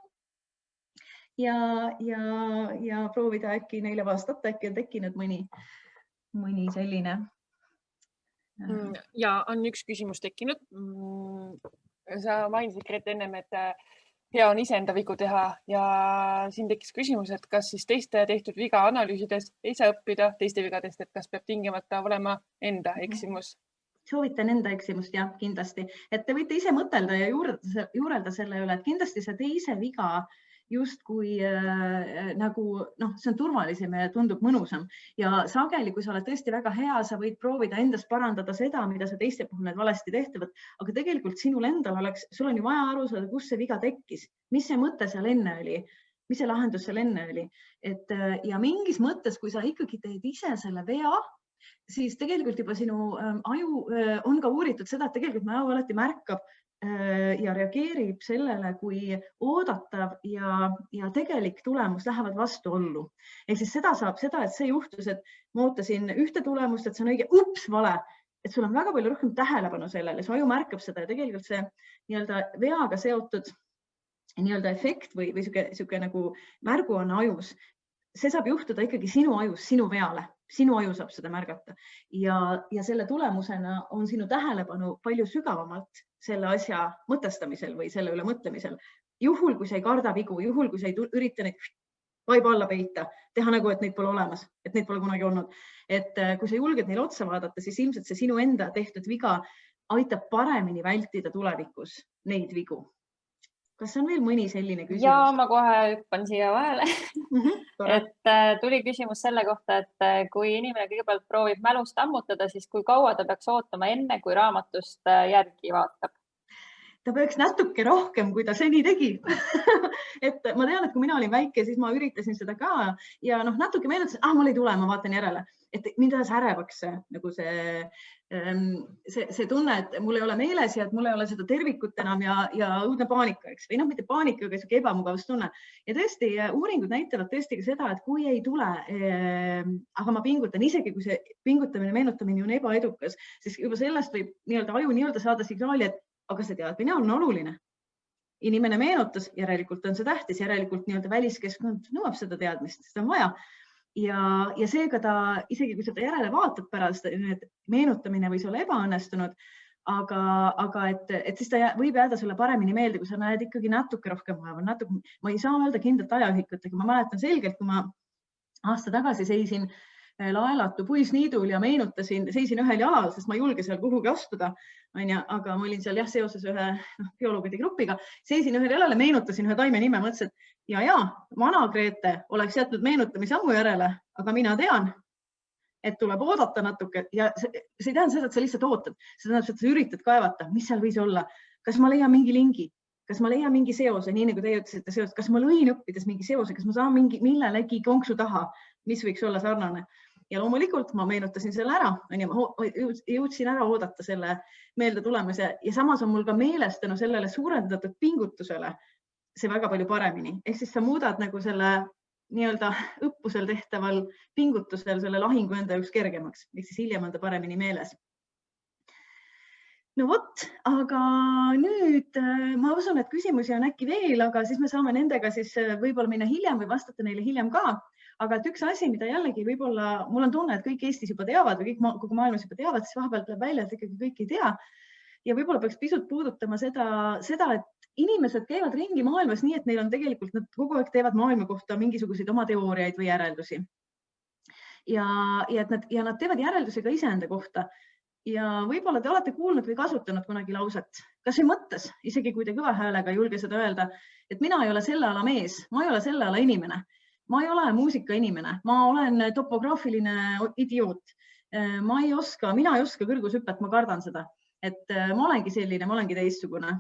ja proovida äkki neile vastata, äkki on tekkinud mõni selline. Ja on üks küsimus tekkinud. Sa mainisid, Grete, ennem, et hea on iseenda vigu teha ja siin tekkis küsimus, et kas siis teiste tehtud viga analüüsides ei saa õppida teiste vigadest, et kas peab tingimata olema enda eksimus? Soovitan enda eksimust, jah, kindlasti. Et te võite ise mõtelda ja juurelda selle üle, et kindlasti see teise viga justkui nagu, see on turvalisem ja tundub mõnusam. Ja sageli, kui sa oled tõesti väga hea, sa võid proovida endast parandada seda, mida sa teiste puhul need valesti tehtavad. Aga tegelikult sinul endal sul on ju vaja aru saada, kus see viga tekkis, mis see mõte seal enne oli, mis see lahendus seal enne oli. Ja mingis mõttes, kui sa ikkagi teed ise selle vea, siis tegelikult juba sinu aju on ka uuritud seda, et tegelikult me aju alati märkab ja reageerib sellele, kui oodatav ja tegelik tulemus lähevad vastuollu. Ehk siis seda, et see juhtus, et ma ootasin ühte tulemust, et see on õige, vale, et sul on väga palju rohkem tähelepanu sellele, su aju märkab seda ja tegelikult see nii-öelda veaga seotud nii-öelda efekt või siuke nagu märgu on ajus. See saab juhtuda ikkagi sinu ajus, sinu veale. Sinu aju saab seda märgata ja selle tulemusena on sinu tähelepanu palju sügavamalt selle asja mõtestamisel või selle üle mõtlemisel. Juhul, kui sa ei karda vigu, juhul, kui sa ei ürita neid vaiba alla peita, teha nagu, et neid pole olemas, et neid pole kunagi olnud. Et kui sa julged neile otsa vaadata, siis ilmselt see sinu enda tehtud viga aitab paremini vältida tulevikus neid vigu. Kas on veel mõni selline küsimus? Ja ma kohe hüppan siia vahele. Et tuli küsimus selle kohta, et kui inimene kõigepealt proovib mälust ammutada, siis kui kaua ta peaks ootama enne, kui raamatust järgi vaatab? Ta peaks natuke rohkem, kui ta seni tegi. Et ma tean, et kui mina olin väike, siis ma üritasin seda ka ja natuke meenutasin, mul ei tule, ma vaatan järele. Et mind ajas ärevaks nagu see tunne, et mul ei ole meeles ja et mul ei ole seda tervikut enam ja õudne paanika, eks? Või mitte paanika, aga siuke ebamugavustunne. Ja tõesti, uuringud näitavad tõesti ka seda, et kui ei tule, aga ma pingutan, isegi kui see pingutamine, meenutamine on ebaedukas, siis juba sellest võib aju saada signaali, et aga see teadmine on oluline. Inimene meenutas, järelikult on see tähtis, järelikult väliskeskkond nõuab seda teadmist, seda on vaja. Ja seega ta, isegi kui seda järele vaatad pärast, meenutamine võis olla ebaõnnestunud, aga et siis ta võib jääda sulle paremini meelde, kui sa näed ikkagi natuke rohkem vaeva. Ma ei saa öelda kindlat ajaühikut, aga ma mäletan selgelt, kui ma aasta tagasi seisin Laelatu puisniidul ja seisin ühel jalal, sest ma ei julge seal kuhugi astuda, aga ma olin seal seoses ühe bioloogide grupiga, seisin ühel jalal ja meenutasin ühe taime nime, mõtlesin, et ja, vana Grete oleks jätnud meenutamise ammu järele, aga mina tean, et tuleb oodata natuke ja see ei tähenda seda, et sa lihtsalt ootad, see tähendab, et sa üritad kaevata, mis seal võis olla, kas ma leian mingi lingi, kas ma leian mingi seose, nii nagu teie ütlesite seos, kas ma lõin õppides mingi seose, kas ma saan millelegi konksu taha, mis võiks olla sarnane. Ja loomulikult ma meenutasin selle ära, jõudsin ära oodata selle meelde tulemise ja samas on mul ka meeles tänu sellele suurendatud pingutusele see väga palju paremini. Ehk siis sa muudad nagu selle õppusel tehtaval pingutusel selle lahingu enda jaoks kergemaks, ehk siis hiljem on ta paremini meeles. No vot, aga nüüd ma usun, et küsimusi on äkki veel, aga siis me saame nendega siis võib-olla minna hiljem või vastata neile hiljem ka. Aga et üks asi, mida jällegi võib-olla, mul on tunne, et kõik Eestis juba teavad või kõik kogu maailmas juba teavad, siis vahepeal tuleb välja, et ikkagi kõik ei tea. Ja võib-olla peaks pisut puudutama seda, et inimesed käivad ringi maailmas nii, et neil on tegelikult, nad kogu aeg teevad maailma kohta mingisuguseid oma teooriaid või järeldusi. Ja nad teevad järeldusi ka iseenda kohta. Ja võib-olla te olete kuulnud või kasutanud kunagi lauset, kas ei mõttes, isegi kui te kõva häälega ei julge seda öelda, et mina ei ole selle ala mees, ma ei ole selle ala inimene. Ma ei ole muusikainimene, ma olen topograafiline idioot. Mina ei oska kõrgushüpet, ma kardan seda. Et ma olengi selline, ma olengi teistsugune.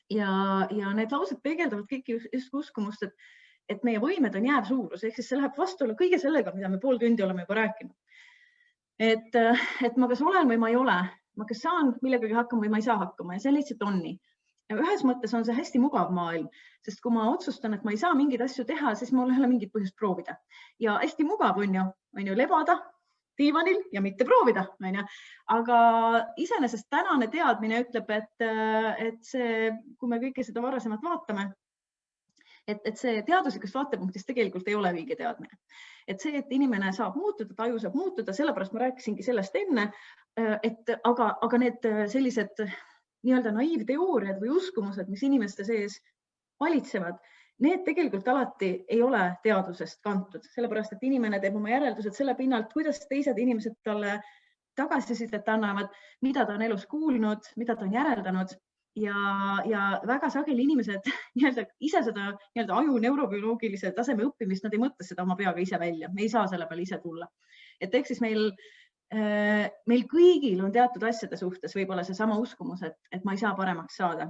Ja need laused peegeldavad kõiki just uskumust, et meie võimed on jäävsuurus, ehk siis see läheb vastuolla kõige sellega, mida me pool tundi oleme juba rääkinud. Et ma kas olen või ma ei ole, ma kas saan millegagi hakkama või ma ei saa hakkama ja see lihtsalt on nii. Ühes mõttes on see hästi mugav maailm, sest kui ma otsustan, et ma ei saa mingeid asju teha, siis mul ei ole mingit põhjust proovida. Ja hästi mugav on ju lebada diivanil ja mitte proovida. Aga iseenesest tänane teadmine ütleb, et see, kui me kõike seda varasemalt vaatame, et see teaduslikust vaatepunktist tegelikult ei ole õige teadmine. Et see, et inimene saab muutuda, ta aju saab muutuda, sellepärast ma rääkisingi sellest enne, aga need sellised naiivteooriad või uskumused, mis inimeste sees valitsevad, need tegelikult alati ei ole teadusest kantud, sellepärast et inimene teeb oma järeldused selle pinnalt, kuidas teised inimesed talle tagasisidet annavad, mida ta on elus kuulnud, mida ta on järeldanud ja väga sageli inimesed ise seda aju neurobioloogilise taseme õppimist, nad ei mõtle seda oma peaga ise välja, me ei saa selle peale ise tulla. Et ehk siis meil kõigil on teatud asjade suhtes võib-olla seesama uskumus, et ma ei saa paremaks saada.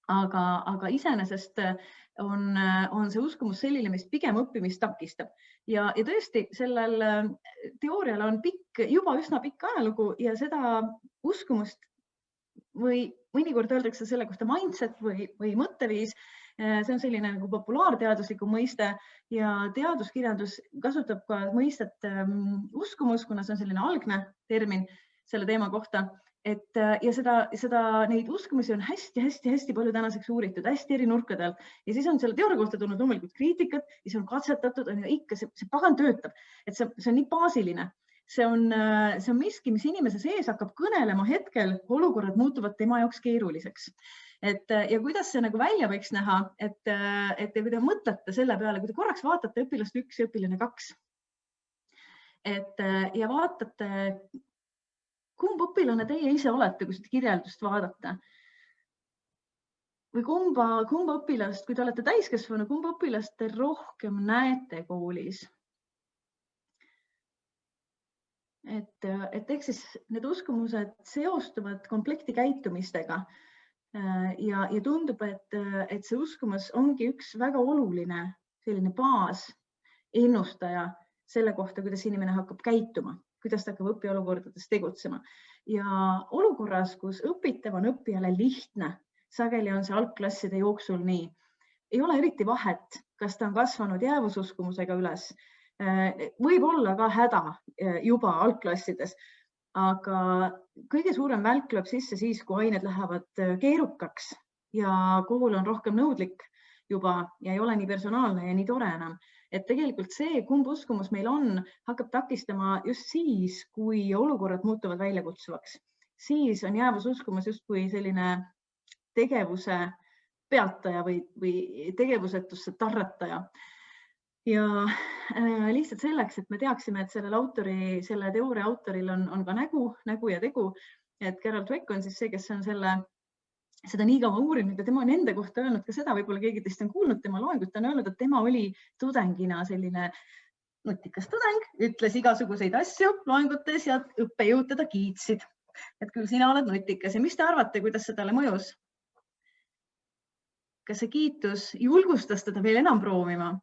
Aga iseenesest on see uskumus selline, mis pigem õppimist takistab. Ja tõesti, sellel teoorial on juba üsna pikk ajalugu ja seda uskumust või mõnikord öeldakse selle kohta mindset või mõtteviis. See on selline nagu populaarteadusliku mõiste ja teaduskirjandus kasutab ka mõistet uskumus, kuna see on selline algne termin selle teema kohta. Ja neid uskumusi on hästi palju tänaseks uuritud, hästi eri nurkadel. Ja siis on selle teooria kohta tulnud loomulikult kriitikat ja see on katsetatud, ikka see pagan töötab. Et see on nii baasiline. See on miski, mis inimese sees hakkab kõnelema hetkel, olukorrad muutuvad tema jaoks keeruliseks. Ja kuidas see nagu välja võiks näha, et kui te mõtlete selle peale, kui te korraks vaatate õpilast 1 ja õpilane 2 ja vaatate, kumb õpilane teie ise olete, kui seda kirjeldust vaadata? Või kumba õpilast, kui te olete täiskasvanu, kumba õpilast te rohkem näete koolis? Et ehk siis need uskumused seostuvad komplekti käitumistega ja tundub, et see uskumus ongi üks väga oluline selline baas ennustaja selle kohta, kuidas inimene hakkab käituma, kuidas ta hakkab õpiolukordades tegutsema. Ja olukorras, kus õpitav on õppijale lihtne, sageli on see algklasside jooksul nii, ei ole eriti vahet, kas ta on kasvanud jäävususkumusega üles, võib olla ka häda juba algklassides, aga kõige suurem välk lööb sisse siis, kui ained lähevad keerukaks ja kool on rohkem nõudlik juba ja ei ole nii personaalne ja nii tore enam. Et tegelikult see, kumb uskumus meil on, hakkab takistama just siis, kui olukorrad muutuvad väljakutsuvaks. Siis on jäävususkumus justkui selline tegevuse peataja või tegevusetusse tarrataja. Ja lihtsalt selleks, et me teaksime, et selle teooria autoril on ka nägu ja tegu, et Carol Dweck on siis see, kes on seda nii kaua uurinud ja tema on enda kohta öelnud ka seda, võib-olla keegi teist on kuulnud tema loengut, ta on öelnud, et tema oli tudengina selline nutikas tudeng, ütles igasuguseid asju loengutes ja õppejõud teda kiitsid, et küll sina oled nutikas ja mis te arvate, kuidas see talle mõjus? Kas see kiitus julgustas teda veel enam proovima?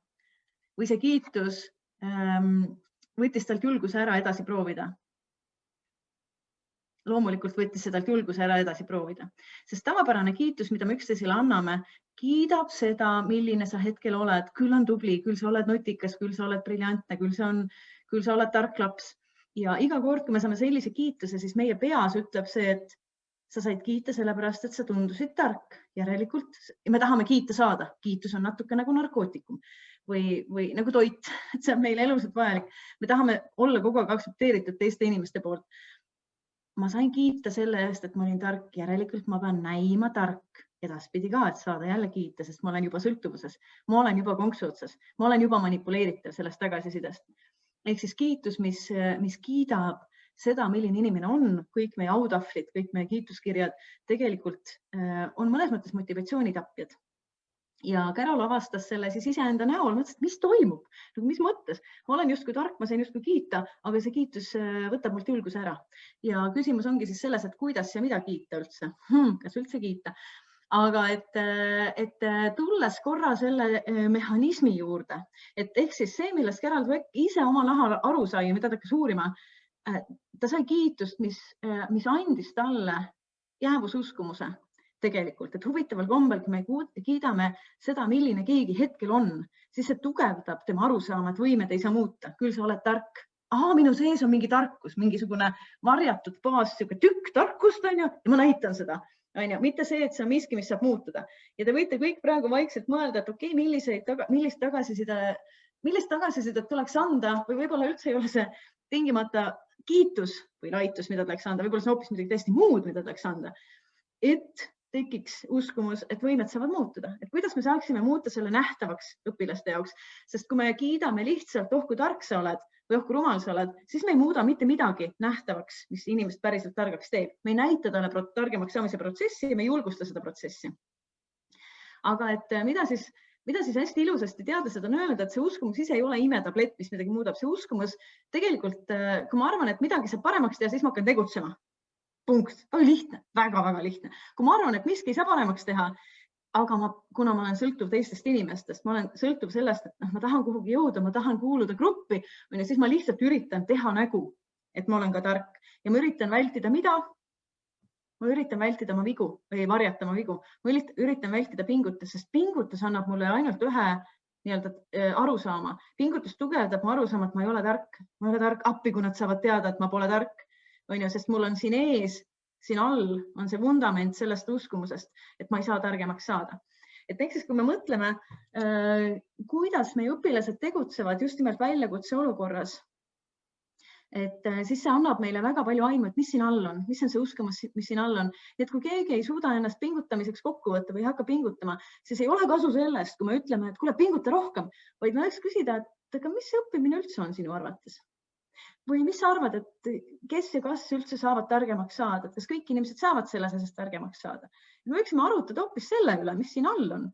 Või see kiitus võttis talt julguse ära edasi proovida? Loomulikult võttis seda julguse ära edasi proovida, sest tavapärane kiitus, mida me üksteisele anname, kiidab seda, milline sa hetkel oled. Küll on tubli, küll sa oled nutikas, küll sa oled briljantne, küll sa oled tark laps. Ja iga kord, kui me saame sellise kiituse, siis meie peas ütleb see, et sa said kiita sellepärast, et sa tundusid tark. Järelikult me tahame kiita saada. Kiitus on natuke nagu narkootikum või nagu toit, et see on meile eluselt vajalik. Me tahame olla kogu aeg aktsepteeritud teiste inimeste poolt. Ma sain kiita selle eest, et ma olin tark. Järelikult ma pean näima tark edaspidi ka, et saada jälle kiita, sest ma olen juba sõltuvuses. Ma olen juba konksu otsas. Ma olen juba manipuleeritav sellest tagasisidest. Ehk siis kiitus, mis kiidab seda, milline inimene on, kõik meie autahvlid, kõik meie kiituskirjad tegelikult on mõnes mõttes motivatsioonitapjad. Ja Carol avastas selle siis iseenda näol, mõtles, et mis toimub, mis mõttes. Ma olen justkui tark, ma sain justkui kiita, aga see kiitus võtab mult julguse ära. Ja küsimus ongi siis selles, et kuidas ja mida kiita üldse, kas üldse kiita. Aga et tulles korra selle mehhanismi juurde, et ehk siis see, millest Carol Dweck ise oma nahal aru sai, mida ta hakkas uurima, ta sai kiitust, mis andis talle jäävususkumuse tegelikult, et huvitaval kombel, kui me kiidame seda, milline keegi hetkel on, siis see tugevdab tema arusaama, et võimed ei saa muuta. Küll sa oled tark. Minu sees on mingi tarkus, mingisugune varjatud baas, tükk tarkust on ju, ja ma näitan seda. Mitte see, et see on miski, mis saab muutuda. Ja te võite kõik praegu vaikselt mõelda, et okei, millist tagasisidet tuleks anda või võib-olla üldse ei ole see tingimata kiitus või laitus, mida tuleks anda, võib-olla see on hoopis midagi täiesti muud, mida tuleks anda. Et tekiks uskumus, et võimed saavad muutuda. Et kuidas me saaksime muuta selle nähtavaks õpilaste jaoks? Sest kui me kiidame lihtsalt, kui tark sa oled, või kui rumal sa oled, siis me ei muuda mitte midagi nähtavaks, mis inimest päriselt targaks teeb. Me ei näita talle targemaks saamise protsessi ja me ei julgusta seda protsessi. Aga et mida siis hästi ilusasti teadlased on öelnud, et see uskumus ise ei ole imetablett, mis midagi muudab. See uskumus tegelikult, kui ma arvan, et midagi saab paremaks teha, siis ma hakkan tegutsema. Punkt. Väga lihtne, väga-väga lihtne. Kui ma arvan, et miski ei saa paremaks teha, aga kuna ma olen sõltuv teistest inimestest, ma olen sõltuv sellest, et ma tahan kuhugi jõuda, ma tahan kuuluda gruppi, siis ma lihtsalt üritan teha nägu, et ma olen ka tark ja ma üritan vältida mida? Ma üritan vältida oma vigu või varjata oma vigu. Ma üritan vältida pingutus, sest pingutus annab mulle ainult ühe arusaama. Pingutus tugevdab mu arusaama, et ma ei ole tark. Ma ei ole tark appi, kui nad saavad teada, et ma pole tark. Sest mul on siin ees, siin all on see vundament sellest uskumusest, et ma ei saa targemaks saada. Et ehk siis, kui me mõtleme, kuidas meie õpilased tegutsevad just nimelt väljakutse olukorras, et siis see annab meile väga palju aimu, et mis siin all on, mis on see uskumus, mis siin all on. Et kui keegi ei suuda ennast pingutamiseks kokku võtta või hakka pingutama, siis ei ole kasu sellest, kui me ütleme, et kuule, pinguta rohkem, vaid me võiks küsida, et aga mis see õppimine üldse on sinu arvates? Või mis sa arvad, et kes ja kas üldse saavad targemaks saada, et kas kõik inimesed saavad selles asjast targemaks saada? Me võiksime arutada hoopis selle üle, mis siin all on.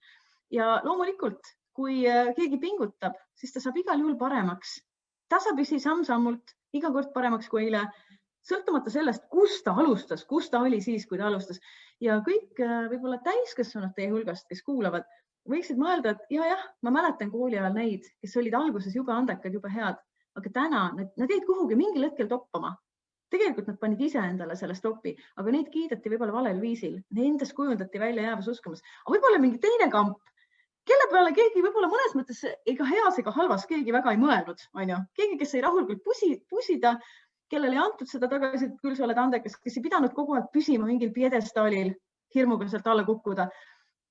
Ja loomulikult, kui keegi pingutab, siis ta saab igal juhul paremaks. Tasapisi samm-sammult, iga kord paremaks kui eile, sõltumata sellest, kus ta alustas, kus ta oli siis, kui ta alustas. Ja kõik võib-olla täiskasvanud teie hulgast, kes kuulavad, võiksid mõelda, et jah, ma mäletan kooli ajal neid, kes olid alguses jube andekad, jube head, aga täna nad jäid kuhugi mingil hetkel toppama. Tegelikult nad panid ise endale selle stoppi, aga neid kiideti võib-olla valel viisil. Nendest kujundati välja jäävas uskumus. Aga võib-olla mingi teine kamp, kelle peale keegi võib-olla mõnes mõttes ega heas ega halvas keegi väga ei mõelnud. Keegi, kes ei rahulikult pusida, kellel ei antud seda tagasi, et küll sa oled andekas, kes ei pidanud kogu aeg püsima mingil piedestaalil, hirmuga sealt alla kukkuda,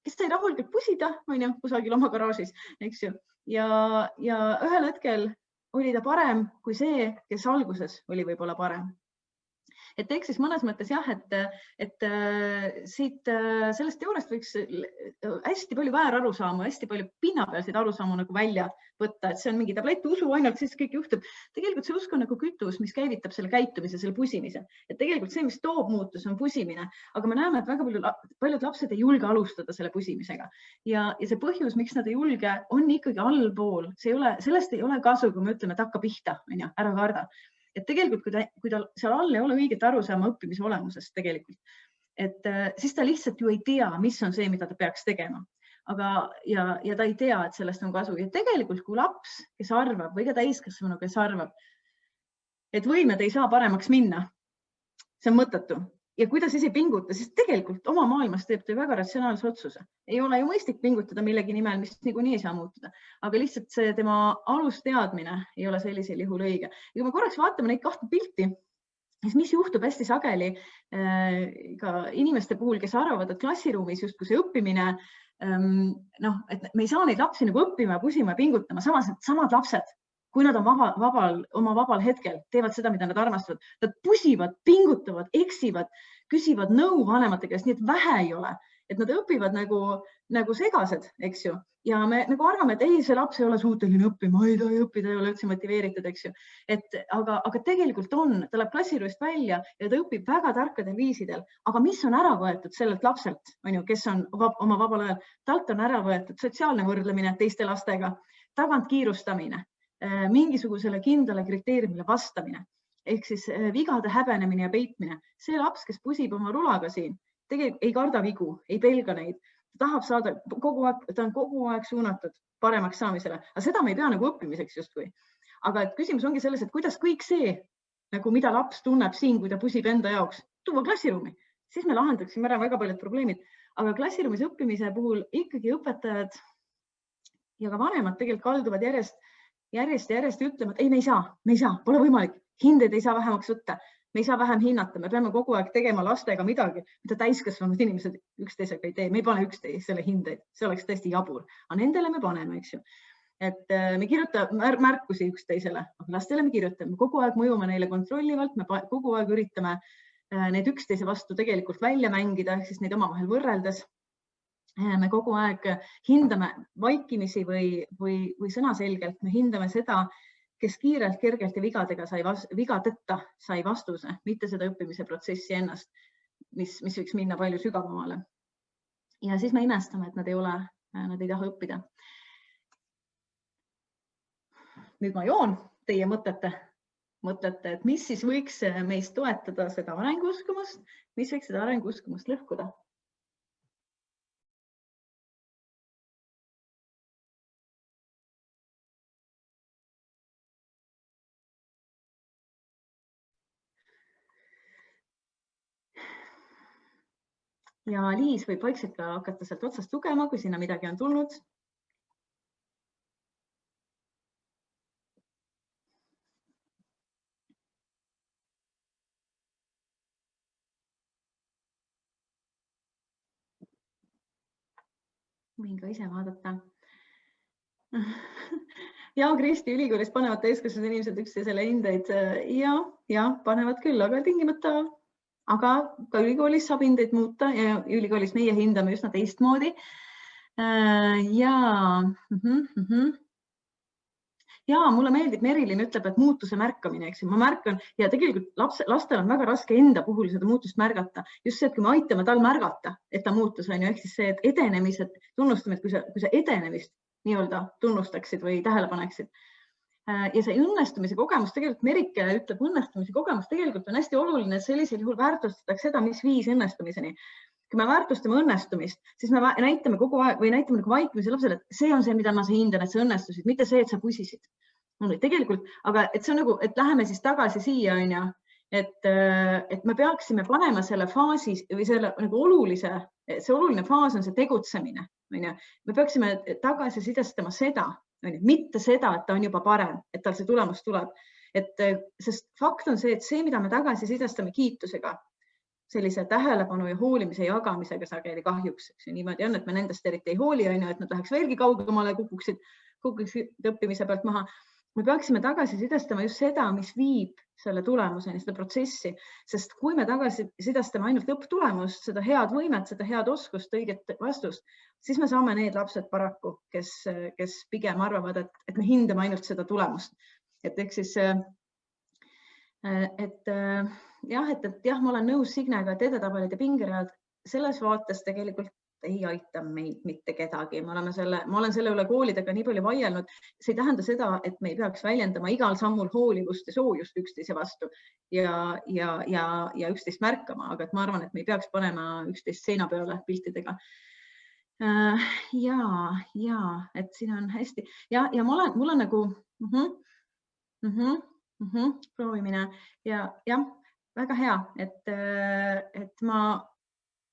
kes sai rahulikult pusida, kusagil oma garaažis, eks ju. Ja ühel hetkel oli ta parem kui see, kes alguses oli võib-olla parem. Et ehk siis mõnes mõttes jah, et siit sellest teooriast võiks hästi palju väärarusaamu, hästi palju pinnapealseid arusaamu nagu välja võtta, et see on mingi tablett usu, ainult siis kõik juhtub. Tegelikult see usk on nagu kütus, mis käivitab selle käitumise, selle pusimise. Et tegelikult see, mis toob muutus, on pusimine, aga me näeme, et väga paljud lapsed ei julge alustada selle pusimisega. Ja see põhjus, miks nad ei julge, on ikkagi allpool. Sellest ei ole kasu, kui me ütleme, et hakka pihta, ära karda. Et tegelikult, kui ta seal all ei ole õiget arusaama õppimise olemusest tegelikult, et siis ta lihtsalt ju ei tea, mis on see, mida ta peaks tegema. Ja ta ei tea, et sellest on kasu. Ja tegelikult, kui laps, kes arvab või ka täiskasvanu, kes arvab, et võimed ei saa paremaks minna, see on mõttetu. Ja kui ta siis ei pinguta, siis tegelikult oma maailmas teeb ta väga ratsionaalse otsuse. Ei ole ju mõistlik pingutada millegi nimel, mis niikuinii ei saa muutuda. Aga lihtsalt see tema alusteadmine ei ole sellisel juhul õige. Ja kui me korraks vaatame neid kahte pilti, siis mis juhtub hästi sageli ka inimeste puhul, kes arvavad, et klassiruumis just kui see õppimine, et me ei saa neid lapsi nagu õppima, pusima ja pingutama, samad lapsed, kui nad on oma vabal hetkel, teevad seda, mida nad armastavad. Nad pusivad, pingutavad, eksivad, küsivad nõu vanemate käest, nii et vähe ei ole. Et nad õpivad nagu segased, eks ju. Ja me nagu arvame, et ei, see laps ei ole suuteline õppima, ei ta ei õpi, ta ei ole üldse motiveeritud, eks ju. Aga tegelikult on, ta läheb klassiruumist välja ja ta õpib väga tarkadel viisidel. Aga mis on ära võetud sellelt lapselt, kes on oma vabal ajal? Talt on ära võetud sotsiaalne võrdlemine teiste lastega, tagant kiirustamine, mingisugusele kindlale kriteeriumile vastamine, ehk siis vigade häbenemine ja peitmine. See laps, kes pusib oma rulaga siin, tegelikult ei karda vigu, ei pelga neid, ta tahab saada ta on kogu aeg suunatud paremaks saamisele, aga seda me ei pea nagu õppimiseks justkui. Aga küsimus ongi selles, et kuidas kõik see, mida laps tunneb siin, kui ta pusib enda jaoks, tuua klassiruumi, siis me lahendaksime ära väga paljud probleemid. Aga klassiruumis õppimise puhul ikkagi õpetajad ja ka vanemad tegelikult kalduvad järjest ütlema, et ei, me ei saa, pole võimalik, hindeid ei saa vähemaks võtta, me ei saa vähem hinnata, me peame kogu aeg tegema lastega midagi, mida täiskasvanud inimesed üksteisega ei tee, me ei pane üksteisele hindeid, see oleks tõesti jabur, aga nendele me paneme, eks ju. Et me kirjutame märkusi üksteisele, aga lastele me kirjutame, kogu aeg mõjume neile kontrollivalt, me kogu aeg üritame neid üksteise vastu tegelikult välja mängida, ehk siis neid omavahel võrreldes. Me kogu aeg hindame vaikimisi või sõnaselgelt, me hindame seda, kes kiirelt, kergelt ja vigadeta sai vastuse, mitte seda õppimise protsessi ennast, mis võiks minna palju sügavamale. Ja siis me imestame, et nad ei taha õppida. Nüüd ma joon teie mõtlete, et mis siis võiks meist toetada seda arenguuskumust, mis võiks seda arenguuskumust lõhkuda. Ja Liis võib vaikselt ka hakata sealt otsast lugema, kui sinna midagi on tulnud. Võin ka ise vaadata. Ja Kristi ülikoolis panevad täiskasvanud inimesed üksteisele hindeid. Ja panevad küll, aga tingimata. Aga ka ülikoolis saab hindeid muuta ja ülikoolis meie hindame üsna teistmoodi. Ja mulle meeldib, Merilin ütleb, et muutuse märkamine, eks ma märkan ja tegelikult lastel on väga raske enda puhul seda muutust märgata. Just see, et kui me aitame tal märgata, et ta muutus, on ju, ehk siis see, et edenemised tunnustame, et kui sa edenemist nii-öelda tunnustaksid või tähele paneksid. Ja see õnnestumise kogemus, tegelikult Merike ütleb, õnnestumise kogemus tegelikult on hästi oluline, et sellisel juhul väärtustatakse seda, mis viis õnnestumiseni. Kui me väärtustame õnnestumist, siis me näitame kogu aeg või näitame nagu vaikimise lapsele, et see on see, mida ma hindan, et sa õnnestusid, mitte see, et sa pusisid. Tegelikult, aga et see on nagu, et läheme siis tagasi siia, on ju, et me peaksime panema selle faasi või selle nagu oluline faas on see tegutsemine. Me peaksime tagasi sidestama seda, mitte seda, et ta on juba parem, et tal see tulemus tuleb. Sest fakt on see, et see, mida me tagasi sidestame kiitusega, sellise tähelepanu ja hoolimise jagamisega sageli kahjuks. Niimoodi on, et me nendest eriti ei hooli, et nad läheks veelgi kaugemale, kukuksid õppimise pealt maha. Me peaksime tagasi sidestama just seda, mis viib selle tulemuseni, seda protsessi. Sest kui me tagasi sidestame ainult õpptulemust, seda head võimet, seda head oskust, õiget vastust, siis me saame need lapsed paraku, kes pigem arvavad, et me hindame ainult seda tulemust. Ehk siis, ma olen nõus Signega, et edetabelid ja pingeread selles vaates tegelikult ei aita meid mitte kedagi. Ma olen selle üle koolidega nii palju vaielnud. See ei tähenda seda, et me ei peaks väljendama igal sammul hoolivust ja soojust üksteise vastu ja üksteist märkama, aga ma arvan, et me ei peaks panema üksteist seina peale piltidega. Et siin on hästi. Ja mul on nagu proovimine ja väga hea, et ma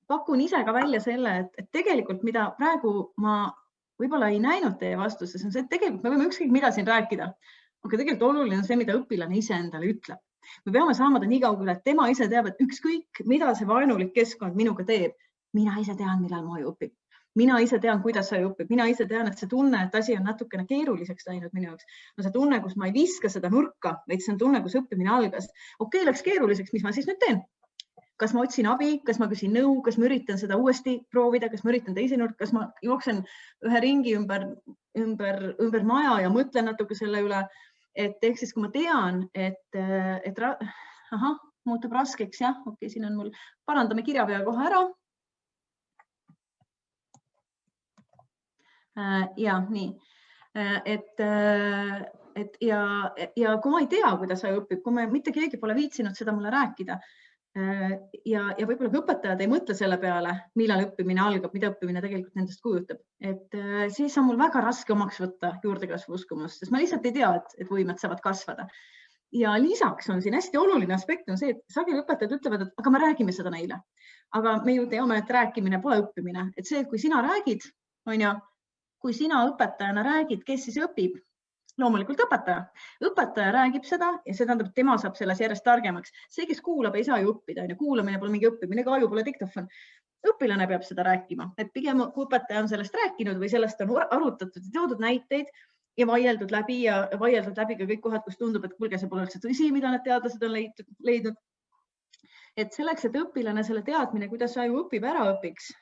pakun ise ka välja selle, et tegelikult, mida praegu ma võib-olla ei näinud teie vastuses, on see, et tegelikult me võime ükskõik mida siin rääkida, aga tegelikult oluline on see, mida õpilane ise endale ütleb. Me peame saama ta nii kaugele, et tema ise teab, et ükskõik, mida see vaenulik keskkond minuga teeb, mina ise tean, millal ma õpib. Mina ise tean, kuidas sa õpib. Mina ise tean, et see tunne, et asi on natukene keeruliseks läinud minu jaoks. No see tunne, kus ma ei viska seda nurka, vaid see on tunne, kus õppimine algas. Okei, läks keeruliseks, mis ma siis nüüd teen? Kas ma otsin abi, kas ma küsin nõu, kas ma üritan seda uuesti proovida, kas ma üritan teise nurk, kas ma jooksen ühe ringi ümber maja ja mõtlen natuke selle üle, et ehk siis, kui ma tean, et muutub raskeks, jah, okei, siin on mul, parandame kirjapea kohe ära. Ja nii, ja kui ma ei tea, kuidas sa õpib, kui mitte keegi pole viitsinud seda mulle rääkida ja võib-olla ka õpetajad ei mõtle selle peale, millal õppimine algab, mida õppimine tegelikult nendest kujutab, et siis on mul väga raske omaks võtta juurdekasvu uskumust, sest ma lihtsalt ei tea, et võimed saavad kasvada. Ja lisaks on siin hästi oluline aspekt on see, et sageli õpetajad ütlevad, et aga me räägime seda neile. Aga me ju teame, et rääkimine pole õppimine, et see, kui sina räägid, on ju, kui sina õpetajana räägid, kes siis õpib, loomulikult õpetaja. Õpetaja räägib seda ja see tähendab, et tema saab selles järjest targemaks. See, kes kuulab, ei saa ju õppida. Kuulamine pole mingi õppimine, ka aju pole diktofon. Õpilane peab seda rääkima. Et pigem kui õpetaja on sellest rääkinud või sellest on arutatud ja toodud näiteid ja vaieldud läbi ka kõik kohad, kus tundub, et kulge, see pole üldse tõsi, mida need teadlased on leidnud. Et selleks, et õpilane selle teadmine, kuidas aju õpib, ära õpiks,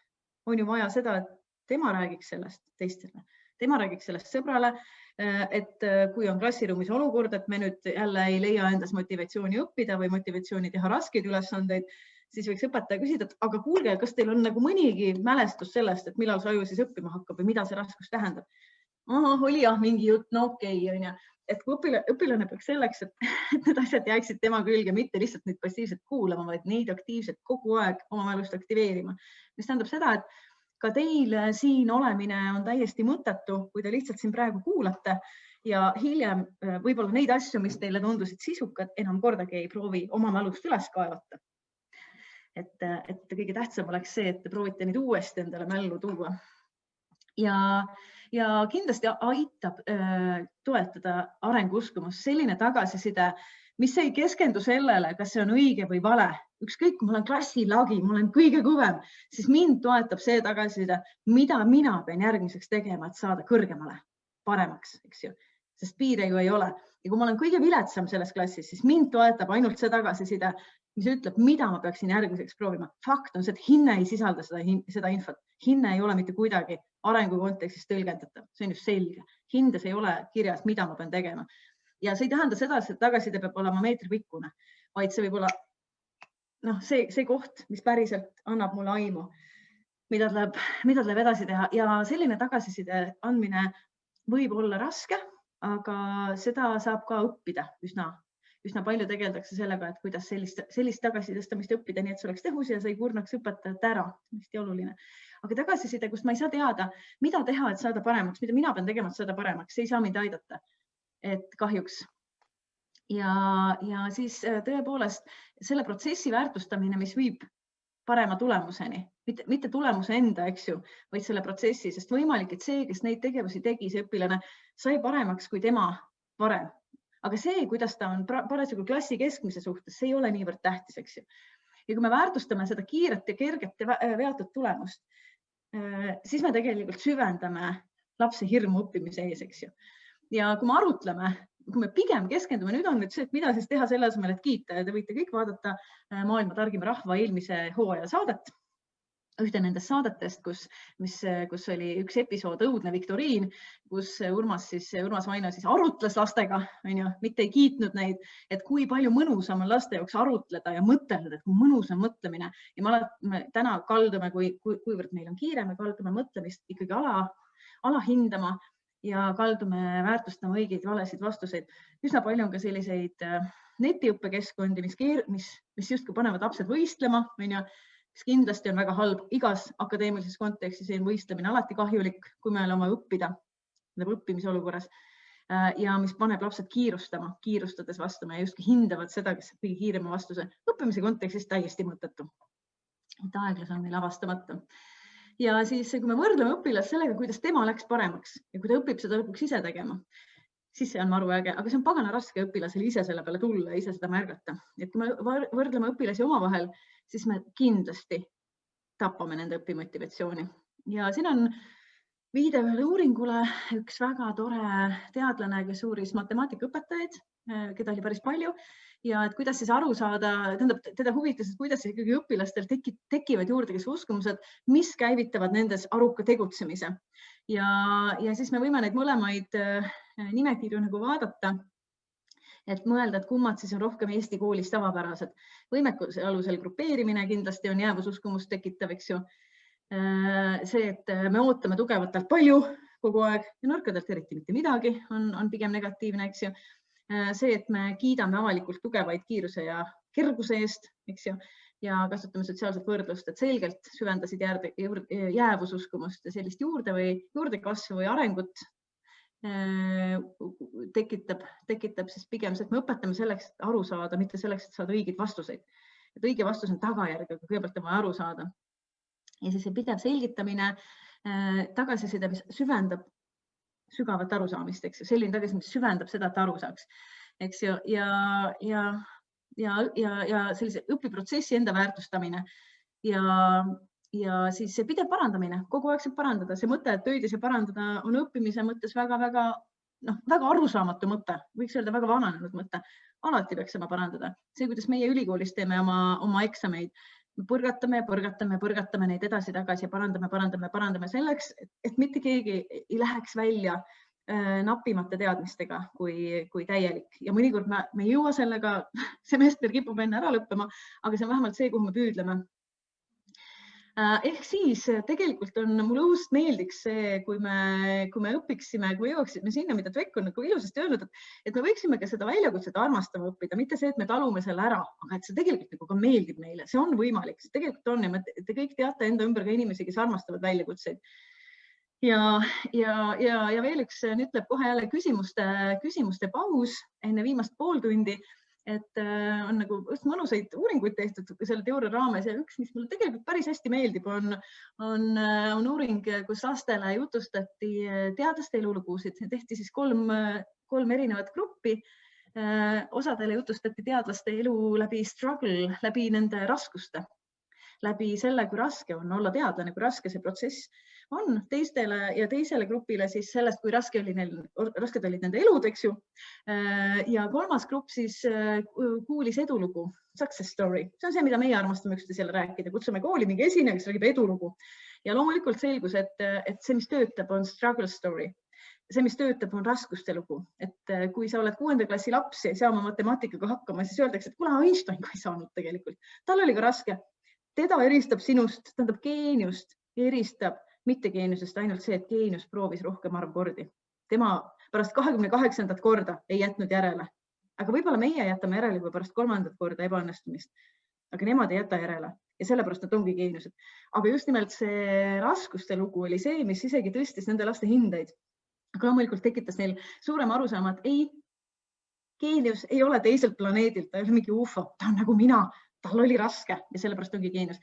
on ju vaja seda, et tema räägiks sellest teistele. tema räägiks sellest sõbrale, et kui on klassiruumis olukord, et me nüüd jälle ei leia endas motivatsiooni õppida või motivatsiooni teha raskeid ülesandeid, siis võiks õpetaja küsida, et aga kuulge, kas teil on nagu mõnigi mälestus sellest, et millal see aju siis õppima hakkab või mida see raskus tähendab? Oli jah mingi jutt, no okei, on ju. Et kui õpilane peaks selleks, et need asjad jääksid tema külge, mitte lihtsalt neid passiivselt kuulama, vaid neid aktiivselt kogu aeg oma mälust aktiveerima. Mis tähendab seda, et ka teil siin olemine on täiesti mõttetu, kui te lihtsalt siin praegu kuulate ja hiljem võib-olla neid asju, mis teile tundusid sisukad, enam kordagi ei proovi oma mälust üles kaevata. Et kõige tähtsam oleks see, et te proovite neid uuesti endale mällu tuua. Ja kindlasti aitab toetada arenguuskumust selline tagasiside, mis ei keskendu sellele, kas see on õige või vale. Ükskõik, kui ma olen klassilagi, ma olen kõige kõvem, siis mind toetab see tagasiside, mida mina pean järgmiseks tegema, et saada kõrgemale, paremaks, eks ju. Sest piire ju ei ole. Ja kui ma olen kõige viletsam selles klassis, siis mind toetab ainult see tagasiside, mis ütleb, mida ma peaksin järgmiseks proovima. Fakt on see, et hinne ei sisalda seda infot. Hinne ei ole mitte kuidagi arengu kontekstis tõlgendatav. See on just selge. Hindes ei ole kirjas, mida ma pean tegema. Ja see ei tähenda seda, et tagasiside peab olema meetripikkune, vaid see võib olla see koht, mis päriselt annab mulle aimu, mida tuleb edasi teha. Ja selline tagasiside andmine võib olla raske, aga seda saab ka õppida üsna palju tegeldakse sellega, et kuidas sellist tagasisidestamist õppida, nii et see oleks tõhus ja see ei kurnaks õpetajat ära. Hästi oluline. Aga tagasiside, kus ma ei saa teada, mida teha, et saada paremaks, mida mina pean tegema, et saada paremaks, see ei saa mind aidata. Et kahjuks. Ja siis tõepoolest selle protsessi väärtustamine, mis viib parema tulemuseni, mitte tulemuse enda, eks ju, vaid selle protsessi, sest võimalik, et see, kes neid tegevusi tegi, see õpilane sai paremaks kui tema varem. Aga see, kuidas ta on parasjagu klassi keskmise suhtes, see ei ole niivõrd tähtis, eks ju. Ja kui me väärtustame seda kiiret ja kerget ja veatud tulemust, siis me tegelikult süvendame lapse hirmu õppimise ees, eks ju. Ja kui me arutleme, kui me pigem keskendume, nüüd on nüüd see, et mida siis teha selle asemel, et kiita, ja te võite kõik vaadata Maailma targima rahva eelmise hooaja saadet, ühte nendest saadetest, kus oli üks episood Õudne Viktoriin, kus Urmas Vaino arutles lastega, mitte ei kiitnud neid, et kui palju mõnusam on laste jaoks arutleda ja mõtelda, et kui mõnus on mõtlemine. Ja me täna kaldume, kuivõrd meil on kiire, me kaldume mõtlemist ikkagi alahindama ja kaldume väärtustama õigeid valesid vastuseid. Üsna palju on ka selliseid netiõppekeskkondi, mis justkui panevad lapsed võistlema, mis kindlasti on väga halb. Igas akadeemilises kontekstis on võistlemine alati kahjulik, kui meil oma õppimise olukorras ja mis paneb lapsed kiirustades vastama ja justkui hindavad seda, kes kõige kiirema vastuse õppimise kontekstis täiesti mõttetu. Et aeglas on meil avastamata. Ja siis, kui me võrdleme õpilast sellega, kuidas tema läks paremaks ja kui ta õpib seda lõpuks ise tegema, siis see on maru äge, aga see on pagana raske õpilasel ise selle peale tulla ja ise seda märgata. Et kui me võrdleme õpilasi omavahel, siis me kindlasti tapame nende õpimotivatsiooni. Ja siin on viide ühele uuringule, üks väga tore teadlane, kes uuris matemaatikaõpetajaid, keda oli päris palju, ja et kuidas siis aru saada, teda huvitas, et kuidas ikkagi õpilastel tekivad juurde kes uskumused, mis käivitavad nendes aruka tegutsemise. Ja siis me võime neid mõlemaid nimekirju nagu vaadata, et mõelda, et kummad siis on rohkem Eesti koolis tavapärased. Võimekuse alusel grupeerimine kindlasti on jäävususkumust tekitav, eks ju. See, et me ootame tugevatelt palju kogu aeg ja nõrkadelt eriti mitte midagi, on pigem negatiivne, eks ju. See, et me kiidame avalikult tugevaid kiiruse ja kerguse eest, eks ju, ja kasutame sotsiaalset võrdlust, et selgelt süvendasid jäävususkumust ja sellist juurdekasvu või arengut tekitab siis pigem see, et me õpetame selleks, et aru saada, mitte selleks, et saada õigeid vastuseid. Et õige vastus on tagajärg, aga kõigepealt on vaja aru saada. Ja siis see pidev selgitamine, tagasiside, mis süvendab sügavat arusaamist, eks ju, selline tagasiside, mis süvendab seda, et aru saaks, eks ju, ja sellise õpiprotsessi enda väärtustamine ja siis see pidev parandamine, kogu aeg saab parandada. See mõte, et öödise parandada on õppimise mõttes väga arusaamatu mõte, võiks öelda väga vananenud mõte. Alati peaks sama parandada. See, kuidas meie ülikoolis teeme oma eksameid, põrgatame neid edasi-tagasi ja parandame selleks, et mitte keegi ei läheks välja napimate teadmistega kui täielik. Ja mõnikord me ei jõua sellega, semester kipub enne ära lõppema, aga see on vähemalt see, kuhu me püüdleme. Ehk siis tegelikult mulle õudselt meeldiks see, kui me õpiksime, kui jõuaksime sinna, mida Tvek on nagu ilusasti öelnud, et me võiksime ka seda väljakutset armastama õppida, mitte see, et me talume selle ära, aga et see tegelikult nagu ka meeldib meile, see on võimalik, see tegelikult on ja te kõik teate enda ümber ka inimesi, kes armastavad väljakutseid. Ja veel üks ütleb kohe jälle küsimuste paus enne viimast pool tundi, et on nagu mõnusaid uuringuid tehtud selle teooria raames ja üks, mis mulle tegelikult päris hästi meeldib, on uuring, kus lastele jutustati teadlaste elulugusid. Tehti siis kolm erinevat gruppi. Osadele jutustati teadlaste elu läbi struggle, läbi nende raskuste, läbi selle, kui raske on olla teadlane, kui raske see protsess on teisele grupile siis sellest, kui rasked olid nende elud, eks ju. Ja kolmas grupp siis kuulis edulugu, success story. See on see, mida meie armastame üksteisele rääkida. Kutsume kooli mingi esineja, kes räägib edulugu. Ja loomulikult selgus, et see, mis töötab, on struggle story. See, mis töötab, on raskuste lugu. Et kui sa oled 6. klassi laps ja ei saa oma matemaatikaga hakkama, siis öeldakse, et kuna Einstein ka ei saanud tegelikult. Tal oli ka raske. Teda eristab sinust, tähendab geeniust, eristab mitte geeniusest ainult see, et geenius proovis rohkem arv kordi. Tema pärast 28. korda ei jätnud järele. Aga võib-olla meie jätame järele juba pärast 3. korda ebaõnnestumist. Aga nemad ei jäta järele ja sellepärast nad ongi geeniused. Aga just nimelt see raskuste lugu oli see, mis isegi tõstis nende laste hindeid. Aga loomulikult tekitas neil suurem arusaama, et ei, geenius ei ole teiselt planeedilt, ta ei ole mingi UFO, ta on nagu mina, tal oli raske ja sellepärast ongi geenius.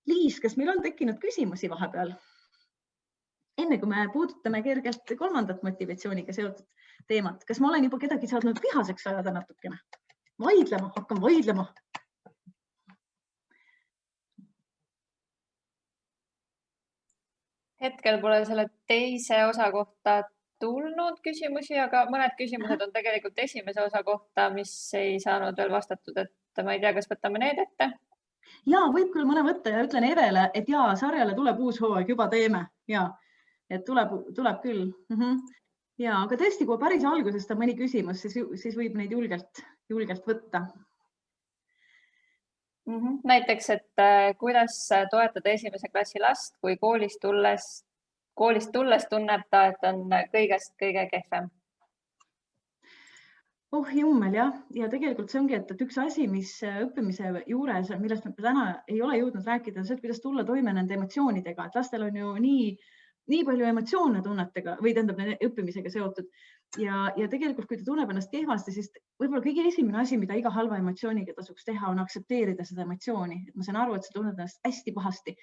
Liis, kas meil on tekkinud küsimusi vahepeal? Enne kui me puudutame kergelt 3. motivatsiooniga seotud teemat, kas ma olen juba kedagi saanud vihaseks ajada natukene? Hakkan vaidlema. Hetkel pole selle teise osa kohta tulnud küsimusi, aga mõned küsimused on tegelikult esimese osa kohta, mis ei saanud veel vastatud, et ma ei tea, kas võtame need ette? Jaa, võib küll mõne võtta ja ütlen Evele, et jaa, sarjale tuleb uus hooaeg, juba teeme. Jaa. Et tuleb küll. Ja, aga tõesti, kui päris algusest on mõni küsimus, siis võib neid julgelt võtta. Näiteks, et kuidas toetada esimese klassi last, kui koolist tulles tunneb ta, et on kõigest kõige kehvem? Oh jummel, jah. Ja tegelikult see ongi, et üks asi, mis õppimise juures, millest me täna ei ole jõudnud rääkida, on see, et kuidas tulla toime nende emotsioonidega. Et lastel on ju nii palju emotsioone tunnetega või tähendab õppimisega seotud. Ja tegelikult, kui ta tunneb ennast kehvasti, siis võib-olla kõige esimene asi, mida iga halva emotsiooniga tasuks teha, on aktsepteerida seda emotsiooni. Et ma saan aru, et sa tunned ennast hästi pahasti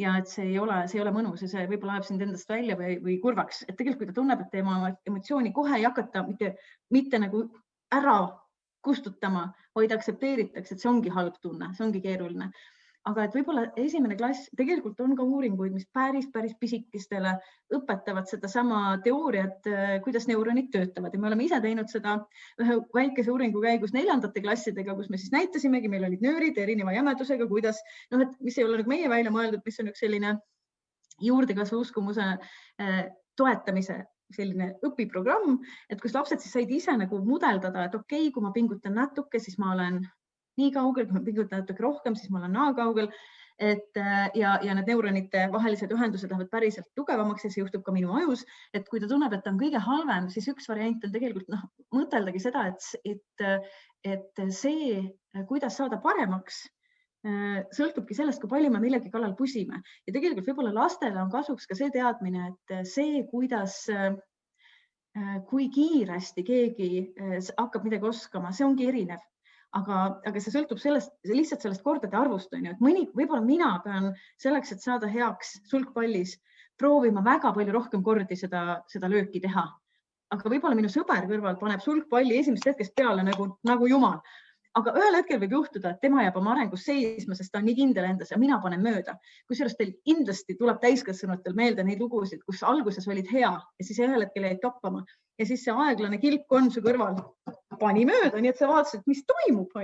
ja et see ei ole mõnus ja see võib-olla läheb sind endast välja või kurvaks. Et tegelikult, kui ta tunneb, et tema emotsiooni kohe ei hakata mitte nagu ära kustutama, vaid aktsepteeritakse, et see ongi halb tunne, see ongi keeruline. Aga et võib-olla esimene klass, tegelikult on ka uuringuid, mis päris pisikestele õpetavad seda sama teooriat, kuidas neuronid töötavad. Ja me oleme ise teinud seda ühe väikese uuringu käigus 4. klassidega, kus me siis näitasimegi, meil olid nöörid erineva jämedusega, kuidas, et mis ei ole nagu meie välja mõeldud, mis on üks selline juurdekasvu uskumuse toetamise selline õpiprogramm, et kus lapsed siis said ise nagu mudeldada, et okei, kui ma pingutan natuke, siis ma olen nii kaugel, kui ma pingutan natuke rohkem, siis ma olen naa kaugel. Ja need neuronite vahelised ühendused lähevad päriselt tugevamaks ja see juhtub ka minu ajus. Et kui ta tunneb, et ta on kõige halvem, siis üks variant on tegelikult mõteldagi seda, et see, kuidas saada paremaks, sõltubki sellest, kui palju me millegi kallal pusime. Ja tegelikult võib-olla lastele on kasuks ka see teadmine, et see, kui kiiresti keegi hakkab midagi oskama, see ongi erinev. Aga see sõltub lihtsalt sellest kordade arvust. Võib-olla mina pean selleks, et saada heaks sulgpallis, proovima väga palju rohkem kordi seda lööki teha. Aga võib-olla minu sõber kõrval paneb sulgpalli esimest hetkest peale nagu jumal. Aga ühel hetkel võib juhtuda, et tema jääb oma arengus seisma, sest ta on nii kindel endas ja mina panen mööda. Kusjuures teil kindlasti tuleb täiskasvanutel meelde neid lugusid, kus alguses olid hea ja siis ühel hetkel jäid toppama. Ja siis see aeglane kilp on su kõrval pani mööda, nii et sa vaatasid, mis toimub.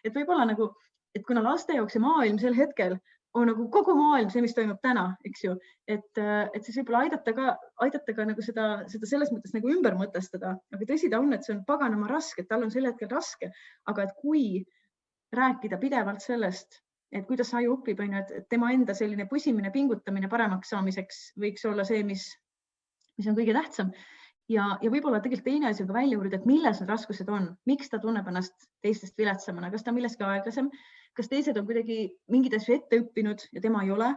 Et võib-olla nagu et kuna laste jaoks see maailm sel hetkel on nagu kogu maailm, see, mis toimub täna, eks ju, et siis võib-olla aidata ka nagu seda selles mõttes nagu ümber mõtestada, aga tõsi ta on, et see on paganama raske, et tal on sel hetkel raske, aga et kui rääkida pidevalt sellest, et kuidas aju õpib, et tema enda selline püsimine, pingutamine paremaks saamiseks võiks olla see, mis on kõige tähtsam. Ja võib-olla tegelikult teine asi on ka välja uurida, et milles need raskused on, miks ta tunneb ennast teistest viletsamana, kas ta milleski aeglasem, kas teised on kuidagi mingid asju ette õppinud ja tema ei ole,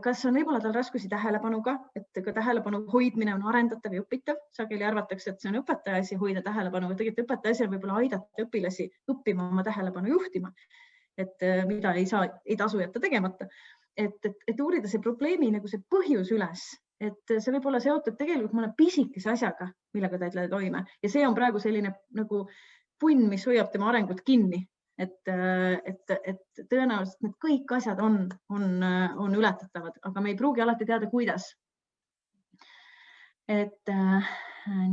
kas on võib-olla tal raskusi tähelepanuga, et ka tähelepanu hoidmine on arendatav ja õpitav, sageli arvatakse, et see on õpetaja asi hoida tähelepanu, aga tegelikult õpetaja asi on võib-olla aidata õpilasi õppima oma tähelepanu juhtima, et mida ei tasu jätta tegemata, et uurida see probleemi nagu see põhjus üles, et see võib olla seotud tegelikult mõne pisikese asjaga, millega ta ei tule toime ja see on praegu selline nagu punn, mis hoiab tema arengut kinni, et tõenäoliselt need kõik asjad on ületatavad, aga me ei pruugi alati teada, kuidas. Et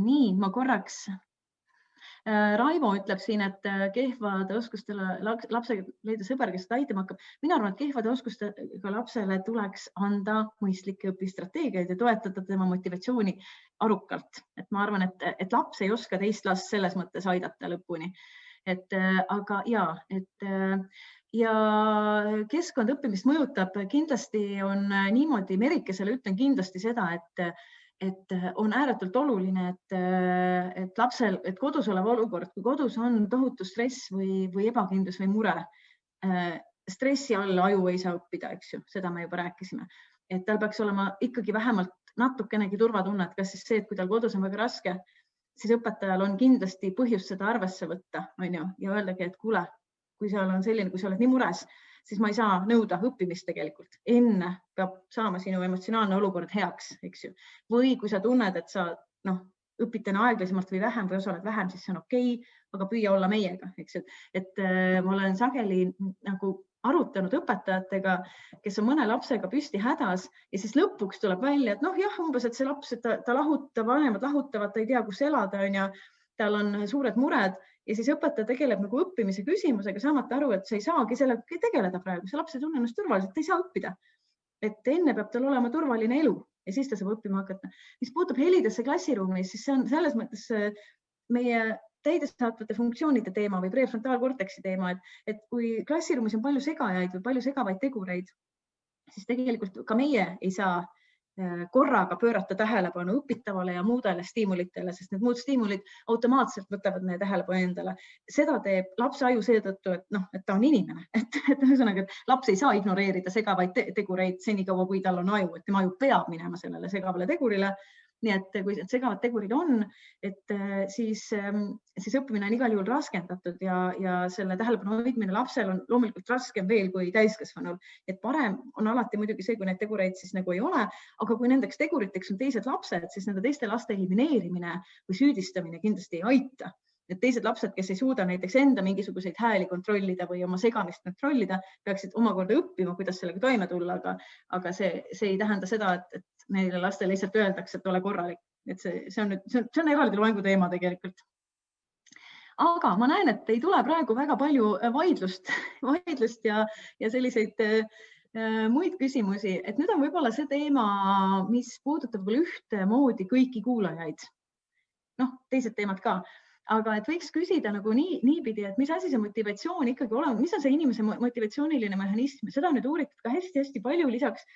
nii, ma korraks Raivo ütleb siin, et kehvade oskustele lapsega leida sõber, kes seda aitama hakkab. Mina arvan, et kehvade oskustega lapsele tuleks anda mõistlikke õpistrateegiaid ja toetada tema motivatsiooni arukalt. Et ma arvan, et laps ei oska teist last selles mõttes aidata lõpuni. Aga ja keskkond õppimist mõjutab. Kindlasti on niimoodi, Merikesele ütlen kindlasti seda, et on ääretult oluline, et lapsel, et kodus olev olukord, kui kodus on tohutu stress või ebakindlus või mure, stressi all aju ei saa õppida, eks ju, seda me juba rääkisime. Et tal peaks olema ikkagi vähemalt natukenegi turvatunne, et kas siis see, et kui tal kodus on väga raske, siis õpetajal on kindlasti põhjust seda arvesse võtta, on ju, ja öeldagi, et kuule, kui seal on selline, kui sa oled nii mures, siis ma ei saa nõuda õppimist tegelikult. Enne peab saama sinu emotsionaalne olukord heaks, eks ju. Või kui sa tunned, et sa õpid täna aeglasemalt või vähem või osaled vähem, siis see on okei, aga püüa olla meiega, eks ju. Et ma olen sageli nagu arutanud õpetajatega, kes on mõne lapsega püsti hädas ja siis lõpuks tuleb välja, et jah, umbes, et see laps, et ta lahutab, vanemad lahutavad, ta ei tea, kus elada on ja tal on suured mured ja siis õpetaja tegeleb nagu õppimise küsimusega, saamata aru, et sa ei saagi sellega tegeleda praegu, see laps ei tunne ennast turvaliselt, ei saa õppida. Et enne peab tal olema turvaline elu ja siis ta saab õppima hakata. Mis puutub helidesse klassiruumis, siis see on selles mõttes meie täidesaatvate funktsioonide teema või prefrontaalkorteksi teema, et kui klassiruumis on palju segajaid või palju segavaid tegureid, siis tegelikult ka meie ei saa korraga pöörata tähelepanu õpitavale ja muudele stiimulitele, sest need muud stiimulid automaatselt võtavad meie tähelepanu endale. Seda teeb lapse aju seetõttu, et ta on inimene. Et ühesõnaga, et laps ei saa ignoreerida segavaid tegureid senikaua, kui tal on aju, et tema aju peab minema sellele segavale tegurile. Nii et kui segavad tegurid on, et siis õppimine on igal juhul raskendatud ja selle tähelepanu hoidmine lapsel on loomulikult raskem veel kui täiskasvanul. Et parem on alati muidugi see, kui neid tegureid siis nagu ei ole, aga kui nendeks teguriteks on teised lapsed, siis nende teiste laste elimineerimine või süüdistamine kindlasti ei aita. Et teised lapsed, kes ei suuda näiteks enda mingisuguseid hääli kontrollida või oma segamist kontrollida, peaksid omakorda õppima, kuidas sellega toime tulla, aga see ei tähenda seda, et neile lastele lihtsalt öeldakse, et ole korralik. Et see on eraldi loengu teema tegelikult. Aga ma näen, et ei tule praegu väga palju vaidlust ja selliseid muid küsimusi, et nüüd on võib-olla see teema, mis puudutab ühtemoodi kõiki kuulajaid. Teised teemad ka. Aga et võiks küsida nagu niipidi, et mis asi see motivatsioon ikkagi olema, mis on see inimese motivatsiooniline mehhanism. Seda on nüüd uuritud ka hästi palju lisaks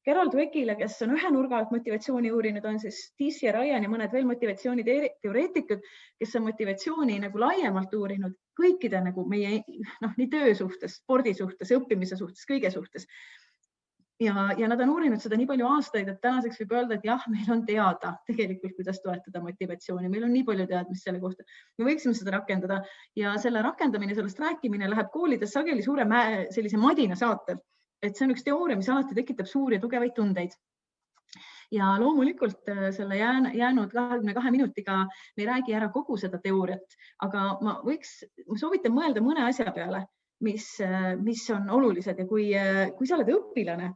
Gerald Weckile, kes on ühe nurga alt motivatsiooni uurinud, on siis Tissi ja Ryan ja mõned veel motivatsiooni teoreetikud, kes on motivatsiooni nagu laiemalt uurinud kõikide nagu meie nii töö suhtes, spordi suhtes, õppimise suhtes, kõige suhtes. Ja nad on uurinud seda nii palju aastaid, et tänaseks võib öelda, et jah, meil on teada tegelikult, kuidas toetada motivatsiooni. Meil on nii palju teadmist selle kohta. Me võiksime seda rakendada ja selle rakendamine, sellest rääkimine läheb koolides sageli suure sellise madina saatel. Et see on üks teooria, mis alati tekitab suuri ja tugevaid tundeid. Ja loomulikult selle jäänud 22 minutiga me ei räägi ära kogu seda teooriat, aga ma soovitan mõelda mõne asja peale, mis on olulised ja kui sa oled õpilane,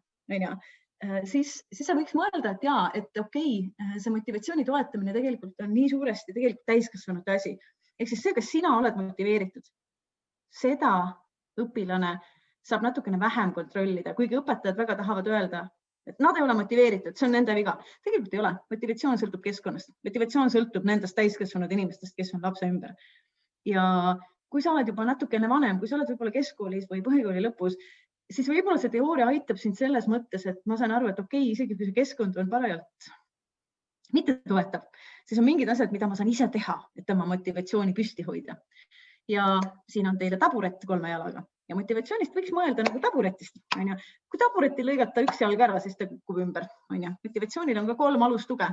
siis sa võiks mõelda, et okei, see motivatsiooni toetamine tegelikult on nii suuresti tegelikult täiskasvanute asi. Ehk siis see, kas sina oled motiveeritud, seda õpilane saab natukene vähem kontrollida, kuigi õpetajad väga tahavad öelda, et nad ei ole motiveeritud, see on nende viga. Tegelikult ei ole. Motivatsioon sõltub keskkonnast. Motivatsioon sõltub nendest täiskasvanud inimestest, kes on lapse ümber. Ja kui sa oled juba natukene vanem, kui sa oled võib-olla keskkoolis või põhikooli lõpus, siis võib-olla see teooria aitab sind selles mõttes, et ma saan aru, et okei, isegi kui see keskkond on parajalt mitte toetav, siis on mingid asjad, mida ma saan ise teha, et oma motivatsiooni püsti hoida. Ja siin on teile taburet 3 jalaga ja motivatsioonist võiks mõelda nagu taburetist. Kui tabureti lõigata üks jalg ära, siis ta kukub ümber. Motivatsioonil on ka 3 alustuge.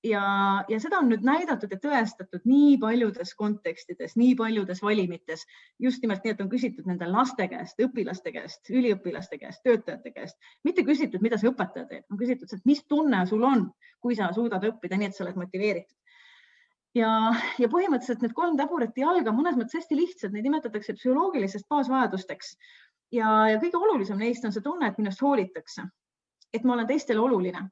Ja seda on nüüd näidatud ja tõestatud nii paljudes kontekstides, nii paljudes valimites. Just nimelt nii, et on küsitud nende laste käest, õpilaste käest, üliõpilaste käest, töötajate käest. Mitte küsitud, mida see õpetaja teeb. On küsitud, et mis tunne sul on, kui sa suudad õppida nii, et sa oled motiveeritud. Ja põhimõtteliselt need 3 tabureti jalga mõnes mõttes hästi lihtsad, neid nimetatakse psühholoogilisest baasvajadusteks. Ja kõige olulisem neist on see tunne, et minust hoolitakse, et ma olen teistele oluline,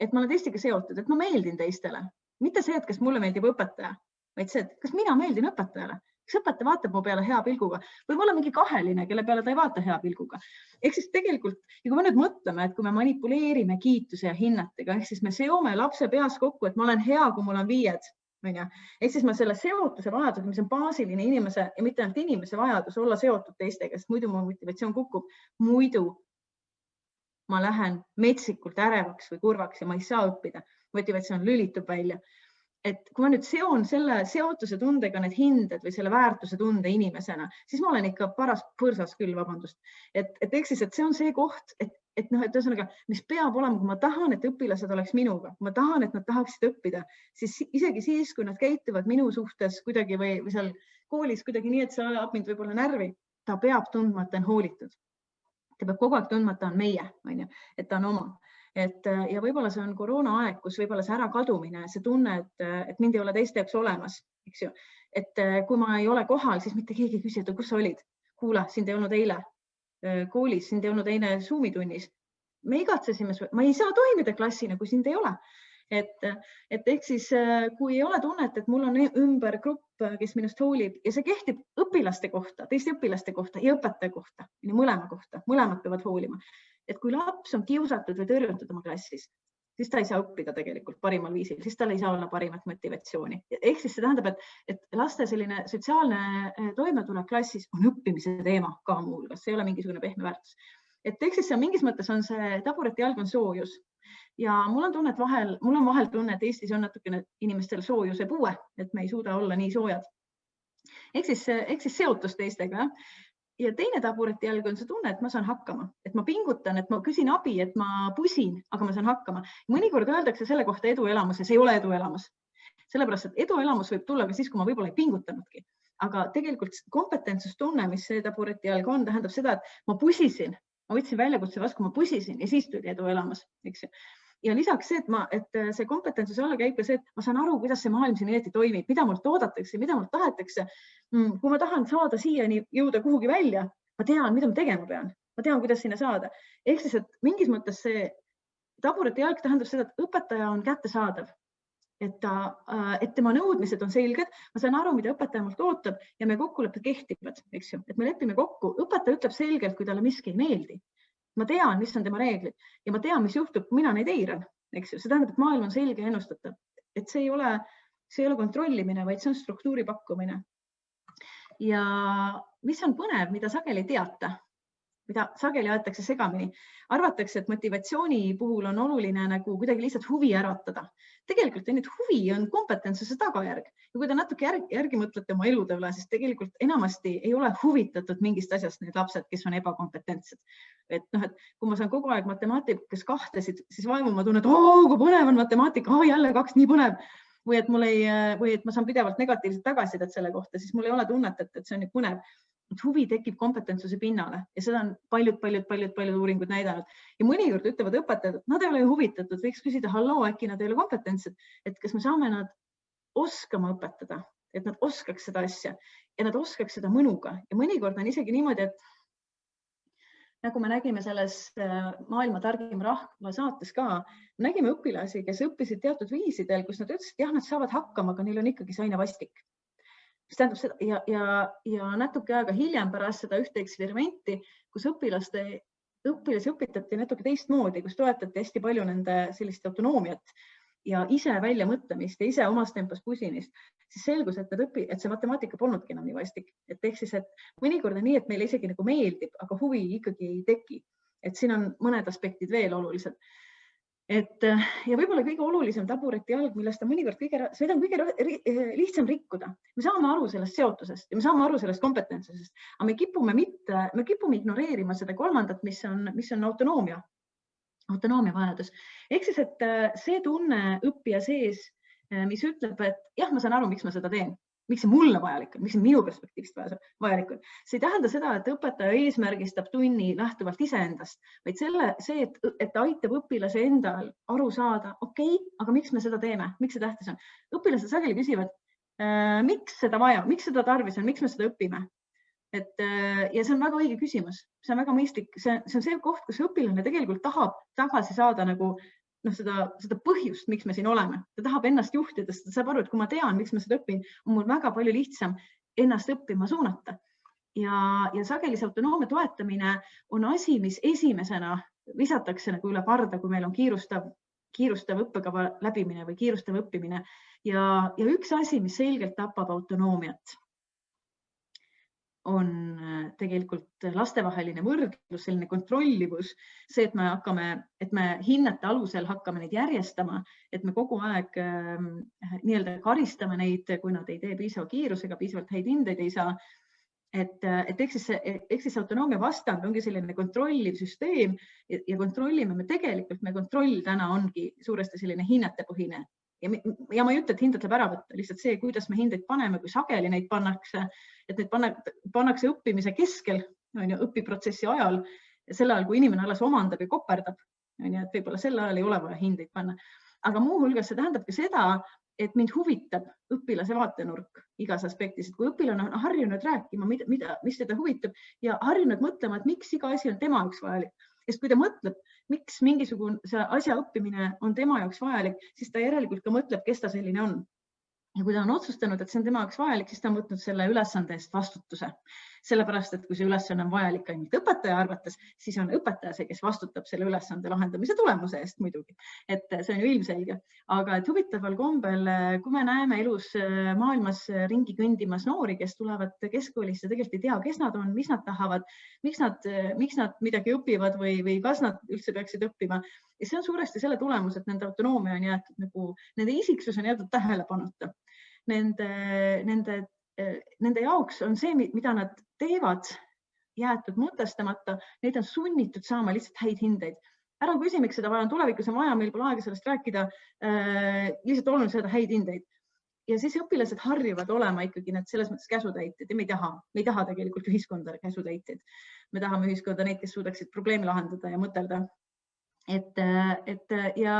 et ma olen teistega seotud, et ma meeldin teistele. Mitte see, et kas mulle meeldib õpetaja, vaid see, et kas mina meeldin õpetajale. Kas õpetaja vaatab mu peale hea pilguga või ma olen mingi kaheline, kelle peale ta ei vaata hea pilguga. Ehk siis tegelikult, ja kui me nüüd mõtleme, et kui me manipuleerime kiituse ja hinnatega, ehk siis me seome lapse peas kokku, et ma olen hea, kui mul on 5. Ehk siis ma selle seotuse vajadus, mis on baasiline inimese ja mitte ainult inimese vajadus olla seotud teistega, sest muidu mu motivatsioon kukub, muidu ma lähen metsikult ärevaks või kurvaks ja ma ei saa õppida. Motivatsioon lülitub välja. Et kui ma nüüd seon selle seotuse tundega need hinded või selle väärtuse tunde inimesena, siis ma olen ikka paras põrsas küll, vabandust. Et ehk siis, et see on see koht, et ühesõnaga, mis peab olema, kui ma tahan, et õpilased oleks minuga, kui ma tahan, et nad tahaksid õppida, siis isegi siis, kui nad käituvad minu suhtes kuidagi või seal koolis kuidagi nii, et see ajab mind võib-olla närvi, ta peab tundma, et ta on hoolitud. Ta peab kogu aeg tundma, et ta on meie, et ta on oma. Ja võib-olla see on koroona aeg, kus võib-olla see ärakadumine, see tunne, et mind ei ole teiste jaoks olemas. Eks ju? Et kui ma ei ole kohal, siis mitte keegi ei küsi, et kus sa olid? Kuula, sind ei olnud eile koolis, sind ei olnud eile Zoomi tunnis. Me igatsesime, ma ei saa toimida klassina, kui sind ei ole. Et ehk siis, kui ei ole tunnet, et mul on ümber grupp, kes minust hoolib ja see kehtib õpilaste kohta, teiste õpilaste kohta ja õpetaja kohta, mõlema kohta, mõlemad peavad hoolima. Et kui laps on kiusatud või tõrjutud oma klassis, siis ta ei saa õppida tegelikult parimal viisil, siis tal ei saa olla parimat motivatsiooni. Ehk siis see tähendab, et laste selline sotsiaalne toimetulek klassis on õppimise teema ka muu hulgas, see ei ole mingisugune pehme väärtus. Et ehk siis mingis mõttes on see tabureti jalg on soojus. Ja mul on vahel tunne, et Eestis on natukene inimestel soojuse puue, et me ei suuda olla nii soojad. Ehk siis seotus teistega. Ja teine tabureti jalg on see tunne, et ma saan hakkama, et ma pingutan, et ma küsin abi, et ma pusin, aga ma saan hakkama. Mõnikord öeldakse selle kohta eduelamus ja see ei ole eduelamus. Sellepärast, et eduelamus võib tulla ka siis, kui ma võib-olla ei pingutanudki. Aga tegelikult kompetentsustunne, mis see tabureti jalg on, tähendab seda, et ma pusisin, ma võtsin väljakutse vastu, ma pusisin ja siis tuli eduelamus. Eks ju? Ja lisaks see, et see kompetentsuse alla käib ka see, et ma saan aru, kuidas see maailm siin õieti toimib, mida mult oodatakse, mida mult tahetakse. Kui ma tahan saada siiani jõuda kuhugi välja, ma tean, mida ma tegema pean. Ma tean, kuidas sinna saada. Ehk siis, et mingis mõttes see tabureti jalg tähendab seda, et õpetaja on kättesaadav. Et tema nõudmised on selged, ma saan aru, mida õpetaja mult ootab ja me kokkulepped kehtivad. Eks ju? Et me lepime kokku. Õpetaja ütleb selgelt, kui talle miski ei meeldi. Ma tean, mis on tema reeglid ja ma tean, mis juhtub, kui mina neid eiran. Eks ju? See tähendab, et maailm on selge ja ennustatav. Et see ei ole kontrollimine, vaid see on struktuuri pakkumine. Ja mis on põnev, mida sageli teata, mida sageli aetakse segamini. Arvatakse, et motivatsiooni puhul on oluline nagu kuidagi lihtsalt huvi äratada. Tegelikult huvi on kompetentsuse tagajärg. Ja kui te natuke järgi mõtlete oma elude üle, siis tegelikult enamasti ei ole huvitatud mingist asjast need lapsed, kes on ebakompetentsed. Et kui ma saan kogu aeg matemaatikas kahtesid, siis vaimu ma tunnen, et kui põnev on matemaatika, jälle 2 nii põnev. Või et ma saan pidevalt negatiivset tagasisidet selle kohta, siis mul ei ole tunnet, et see on nii põnev. Huvi tekib kompetentsuse pinnale ja seda on paljud uuringud näidanud. Ja mõnikord ütlevad õpetajad, et nad ei ole huvitatud, võiks küsida, halloo, äkki nad ei ole kompetentsed, et kas me saame nad oskama õpetada, et nad oskaks seda asja ja nad oskaks seda mõnuga. Ja mõnikord on isegi niimoodi, et nagu me nägime selles maailma targim rahva saates ka, nägime õpilasi, kes õppisid teatud viisidel, kus nad ütlesid, jah, nad saavad hakkama, aga neil on ikkagi see aine vastik. mis tähendab seda ja natuke aega hiljem pärast seda ühte eksperimenti, kus õpilasi õpetati natuke teistmoodi, kus toetati hästi palju nende sellist autonoomiat ja ise väljamõtlemist ja ise omas tempos pusimist, siis selgus, et see matemaatika polnudki enam nii vastik. Et ehk siis, et mõnikord on nii, et meile isegi nagu meeldib, aga huvi ikkagi ei teki. Et siin on mõned aspektid veel olulised. Ja võib-olla kõige olulisem tabureti jalg, millest on mõnikord seda on kõige lihtsam rikkuda. Me saame aru sellest seotusest ja me saame aru sellest kompetentsusest, aga me kipume ignoreerima seda kolmandat, mis on autonoomia vajadus. Ehk siis, et see tunne õppija sees, mis ütleb, et jah, ma saan aru, miks ma seda teen. Miks see mulle vajalik on, miks see minu perspektiivist vajalik on. See ei tähenda seda, et õpetaja eesmärgistab tunni lähtuvalt iseendast, vaid see, et aitab õpilase endal aru saada, okei, aga miks me seda teeme, miks see tähtis on. Õpilased sageli küsivad, miks seda vaja, miks seda tarvis on, miks me seda õpime. Ja see on väga õige küsimus, see on väga mõistlik, see on see koht, kus õpilane tegelikult tahab tagasi saada nagu seda põhjust, miks me siin oleme. Ta tahab ennast juhtida, sest ta saab aru, et kui ma tean, miks ma seda õpin, on mul väga palju lihtsam ennast õppima suunata. Ja sageli see autonoomia toetamine on asi, mis esimesena visatakse nagu üle parda, kui meil on kiirustav õppekava läbimine või kiirustav õppimine. Ja üks asi, mis selgelt tapab autonoomiat, on tegelikult lastevaheline võrdlus, selline kontrollivus, see, et me hinnete alusel hakkame neid järjestama, et me kogu aeg nii-öelda karistame neid, kui nad ei tee piisava kiirusega, piisavalt häid hindeid ei saa. Ehk siis autonoomia vastand ongi selline kontrolliv süsteem ja kontrollime me tegelikult, meie kontroll täna ongi suuresti selline hinnetepõhine. Ja ma ei ütle, et hinded läheb ära võtta, lihtsalt see, kuidas me hindeid paneme, kui sageli neid pannakse, et neid pannakse õppimise keskel, õpiprotsessi ajal, sel ajal, kui inimene alles omandab ja koperdab, et võib-olla sel ajal ei ole vaja hindeid panna. Aga muu hulgas see tähendab ka seda, et mind huvitab õpilase vaatenurk igas aspektis, et kui õpilane on harjunud rääkima, mis teda huvitab ja harjunud mõtlema, et miks iga asi on tema jaoks vajalik. Sest kui ta mõtleb, miks mingisugune asja õppimine on tema jaoks vajalik, siis ta järelikult ka mõtleb, kes ta selline on. Ja kui ta on otsustanud, et see on tema jaoks vajalik, siis ta on võtnud selle ülesande eest vastutuse. Sellepärast, et kui see ülesanne on vajalik ainult õpetaja arvates, siis on õpetaja see, kes vastutab selle ülesande lahendamise tulemuse eest muidugi. Et see on ju ilmselge. Aga et huvitaval kombel, kui me näeme elus maailmas ringi kõndimas noori, kes tulevad keskkoolisse, tegelikult ei tea, kes nad on, mis nad tahavad, miks nad midagi õpivad või kas nad üldse peaksid õppima. Ja see on suuresti selle tulemus, et nende autonoomia on jäetud nende isiksus on jäetud tähelepanuta. Nende jaoks on see, mida nad teevad, jäetud mõtestamata, neid on sunnitud saama lihtsalt häid hindeid. Ära küsi, miks seda vaja on, tulevikus on vaja, meil pole aega sellest rääkida, lihtsalt oluline seda häid hindeid. Ja siis õpilased harjuvad olema ikkagi need selles mõttes käsutäitjad ja me ei taha tegelikult ühiskonda käsutäitjad. Me tahame ühiskonda neid, kes suudaksid probleemi lahendada ja mõtelda. Ja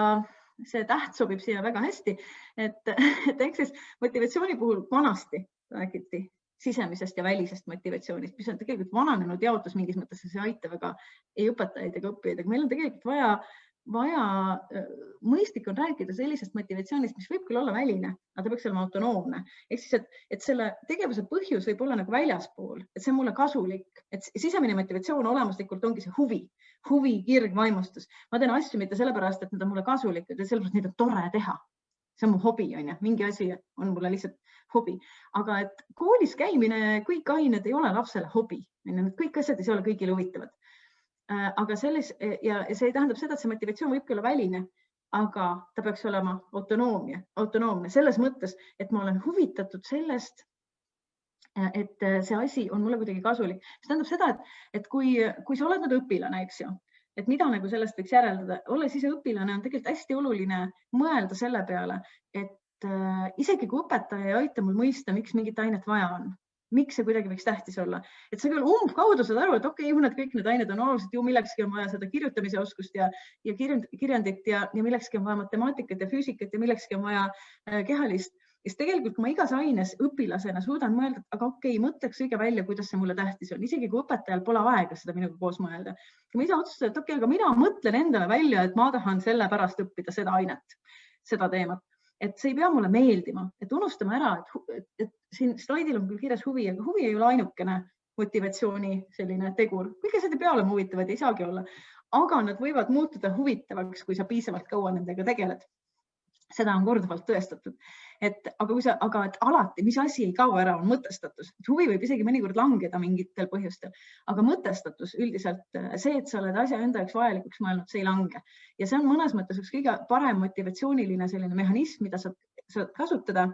see täht sobib siia väga hästi, et ehk siis motivatsiooni puhul vanasti räägiti sisemisest ja välisest motivatsioonist, mis on tegelikult vananenud jaotus mingis mõttes, see aita väga ei õpetajaid ega õppijaid, aga meil on tegelikult vaja mõistlik on rääkida sellisest motivatsioonist, mis võib küll olla väline, aga ta peaks olema autonoomne. Ehk siis, et selle tegevuse põhjus võib olla nagu väljaspool, et see on mulle kasulik, et sisemine motivatsioon olemuslikult ongi see huvi, kirg, vaimustus. Ma teen asju mitte sellepärast, et need on mulle kasulikud ja sellepärast neid on tore teha. See on mu hobi, mingi asi on mulle lihtsalt hobi. Aga et koolis käimine, kõik ained ei ole lapsele hobi. Kõik asjad ei ole kõigile huvitavad. Aga ja see tähendab seda, et see motivatsioon võibki olla väline, aga ta peaks olema autonoomne selles mõttes, et ma olen huvitatud sellest, et see asi on mulle kuidagi kasulik. See tähendab seda, et kui sa oled nüüd õpilane, eks ju, et mida nagu sellest võiks järeldada, olles ise õpilane on tegelikult hästi oluline mõelda selle peale, et isegi kui õpetaja ei aita mul mõista, miks mingit ainet vaja on, miks see kuidagi võiks tähtis olla. Et sa küll umbkaudu saad aru, et okei, kõik need ained on olulised, ju millekski on vaja seda kirjutamise oskust ja kirjandit ja millekski on vaja matemaatikat ja füüsikat ja millekski on vaja kehalist. Siis tegelikult, kui ma igas aines õpilasena suudan mõelda, aga okei, mõtleks õige välja, kuidas see mulle tähtis on, isegi kui õpetajal pole aega seda minuga koos mõelda. Kui ma ise otsustan, et okei, aga mina mõtlen endale välja, et ma tahan selle pärast õppida seda ainet, seda teemat. Et see ei pea mulle meeldima, et unustame ära, et siin slaidil on küll kirjas huvi, aga huvi ei ole ainukene motivatsiooni selline tegur. Kõik asjad ei pea olema huvitavad, ei saagi olla, aga nad võivad muutuda huvitavaks, kui sa piisavalt kaua nendega tegeled. Seda on korduvalt tõestatud. Aga et alati, mis asi ei kao ära, on mõtestatus. Huvi võib isegi mõnikord langeda mingitel põhjustel, aga mõtestatus üldiselt see, et sa oled asja enda jaoks vajalikuks mõelnud, see ei lange. Ja see on mõnes mõttes üks kõige parem motivatsiooniline selline mehhanism, mida saad kasutada,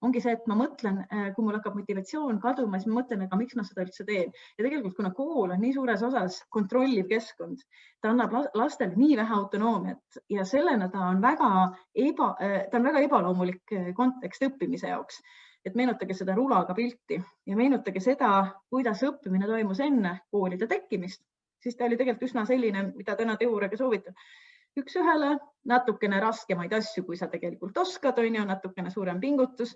ongi see, et ma mõtlen, kui mul hakkab motivatsioon kaduma, siis ma mõtlen, aga miks ma seda üldse teen. Ja tegelikult, kuna kool on nii suures osas kontrolliv keskkond, ta annab lastele nii vähe autonoomiat ja sellena ta on väga ebaloomulik kontekst õppimise jaoks. Et meenutage seda rulaga pilti ja meenutage seda, kuidas õppimine toimus enne koolide tekkimist. Siis ta oli tegelikult üsna selline, mida täna teooriaga soovitab. Üks ühele natukene raskemaid asju, kui sa tegelikult oskad, on ju, natukene suurem pingutus,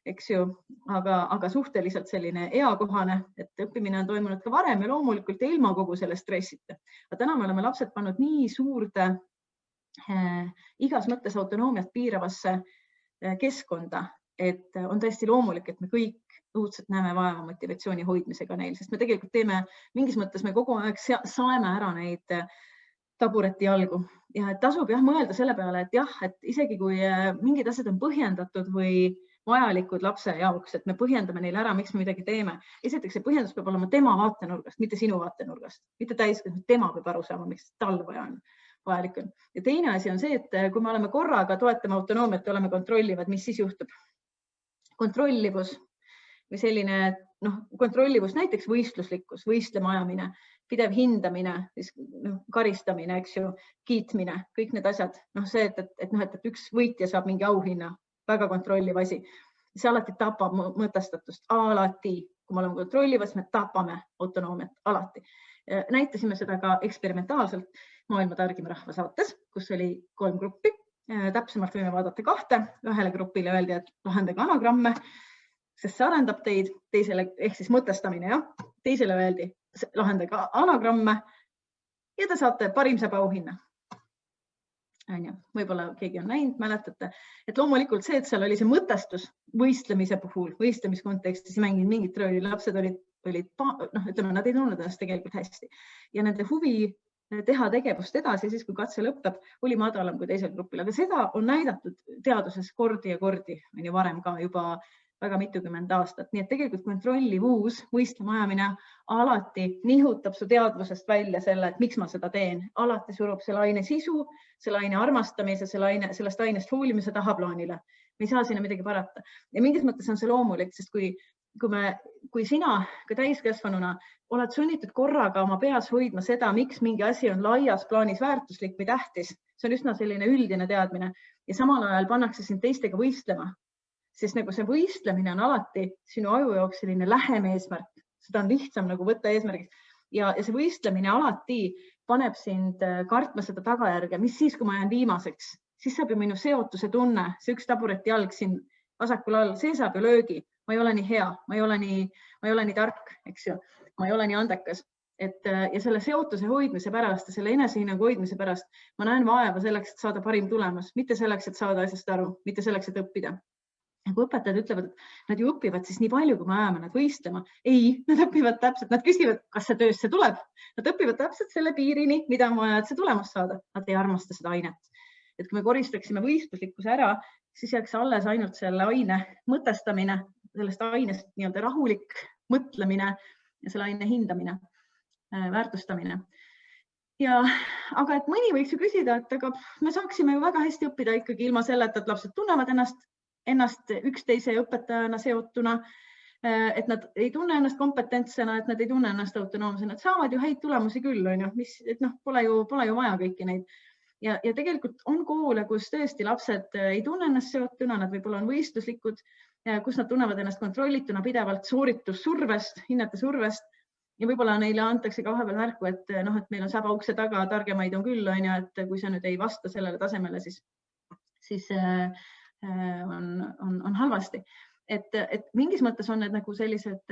eks ju, aga suhteliselt selline eakohane, et õppimine on toimunud ka varem ja loomulikult ilma kogu selle stressita. Aga täna me oleme lapsed pannud nii suurde igas mõttes autonoomiat piiravasse keskkonda, et on tõesti loomulik, et me kõik õudselt näeme vaeva motivatsiooni hoidmisega neil, sest me tegelikult teeme, mingis mõttes me kogu aeg saeme ära neid tabureti jalgu ja tasub mõelda selle peale, et jah, et isegi kui mingid asjad on põhjendatud või vajalikud lapse jaoks, et me põhjendame neile ära, miks me midagi teeme. Esiteks see põhjendus peab olema tema vaatenurgast, mitte sinu vaatenurgast, mitte täiskasvanud, tema peab aru saama, miks tal vajalik on. Ja teine asi on see, et kui me oleme korraga toetame autonoomiat, oleme kontrollivad, mis siis juhtub. Kontrollivus või selline kontrollivus, näiteks võistluslikkus, võistlema ajamine, pidev hindamine, karistamine, eks ju, kiitmine, kõik need asjad. See, et üks võitja saab mingi auhinna, väga kontrolliv asi. See alati tapab mõtestatust. Alati, kui me oleme kontrollivas, me tapame autonoomiat. Alati. Näitasime seda ka eksperimentaalselt Maailma targima rahva saates, kus oli 3 gruppi. Täpsemalt võime vaadata 2. Ühele grupile öeldi, et lahendage anagramme, sest see arendab teid, teisele ehk siis mõtestamine, jah. Teisele öeldi, lahendage anagramme ja te saate parim saab auhinna. Võib-olla keegi on näinud, mäletate, et loomulikult see, et seal oli see mõtestus võistlemise puhul, võistlemiskontekstis mänginud mingit rolli, lapsed olid, nad ei tundnud ennast tegelikult hästi ja nende huvi teha tegevust edasi, siis kui katse lõpeb, oli madalam kui teisel grupil, aga seda on näidatud teaduses kordi ja kordi, varem ka juba väga mitukümmend aastat. Nii et tegelikult kontrollivus, võistlema ajamine alati nihutab su teadvusest välja selle, et miks ma seda teen. Alati surub selle aine sisu, selle aine armastamise, sellest ainest hoolimise tahaplaanile. Me ei saa sinna midagi parata. Ja mingis mõttes on see loomulik, sest kui sina ka täiskasvanuna oled sunnitud korraga oma peas hoidma seda, miks mingi asi on laias plaanis väärtuslik või tähtis, see on üsna selline üldine teadmine ja samal ajal pannakse sind teistega võistlema. Sest nagu see võistlemine on alati sinu aju jaoks selline lähem eesmärk. Seda on lihtsam nagu võtta eesmärgiks. Ja see võistlemine alati paneb sind kartma seda tagajärge. Mis siis, kui ma jään viimaseks? Siis saab ju minu seotuse tunne, see üks tabureti jalg siin vasakul all, see saab ju löögi. Ma ei ole nii hea, ma ei ole nii tark, eks ju. Ma ei ole nii andekas. Ja selle seotuse hoidmise pärast ja selle enesehinnangu hoidmise pärast ma näen vaeva selleks, et saada parim tulemus. Mitte selleks, et saada asjast aru, mitte selleks, et õppida. Kui õpetajad ütlevad, et nad ju õpivad siis nii palju, kui me ajame nad võistlema. Ei, nad õpivad täpselt, nad küsivad, kas see töösse tuleb. Nad õpivad täpselt selle piirini, mida on vaja, et see tulemus saada. Nad ei armasta seda ainet. Et kui me koristaksime võistluslikkuse ära, siis jääks alles ainult selle aine mõtestamine, sellest ainest nii-öelda rahulik mõtlemine ja selle aine hindamine, väärtustamine. Aga et mõni võiks ju küsida, et aga me saaksime ju väga hästi õppida ikkagi ilma selleta, et lapsed tunnevad ennast üksteise õpetajana seotuna, et nad ei tunne ennast kompetentsena, et nad ei tunne ennast autonoomsena, et saavad ju häid tulemusi küll, pole ju vaja kõiki neid. Ja tegelikult on koole, kus tõesti lapsed ei tunne ennast seotuna, nad võib-olla on võistluslikud, kus nad tunnevad ennast kontrollituna pidevalt sooritussurvest, hinnete survest ja võib-olla neile antakse ka vahepeal märku, et meil on säba ukse taga, targemaid on küll, et kui sa nüüd ei vasta sellele tasemele, siis on halvasti. Et mingis mõttes on need nagu sellised,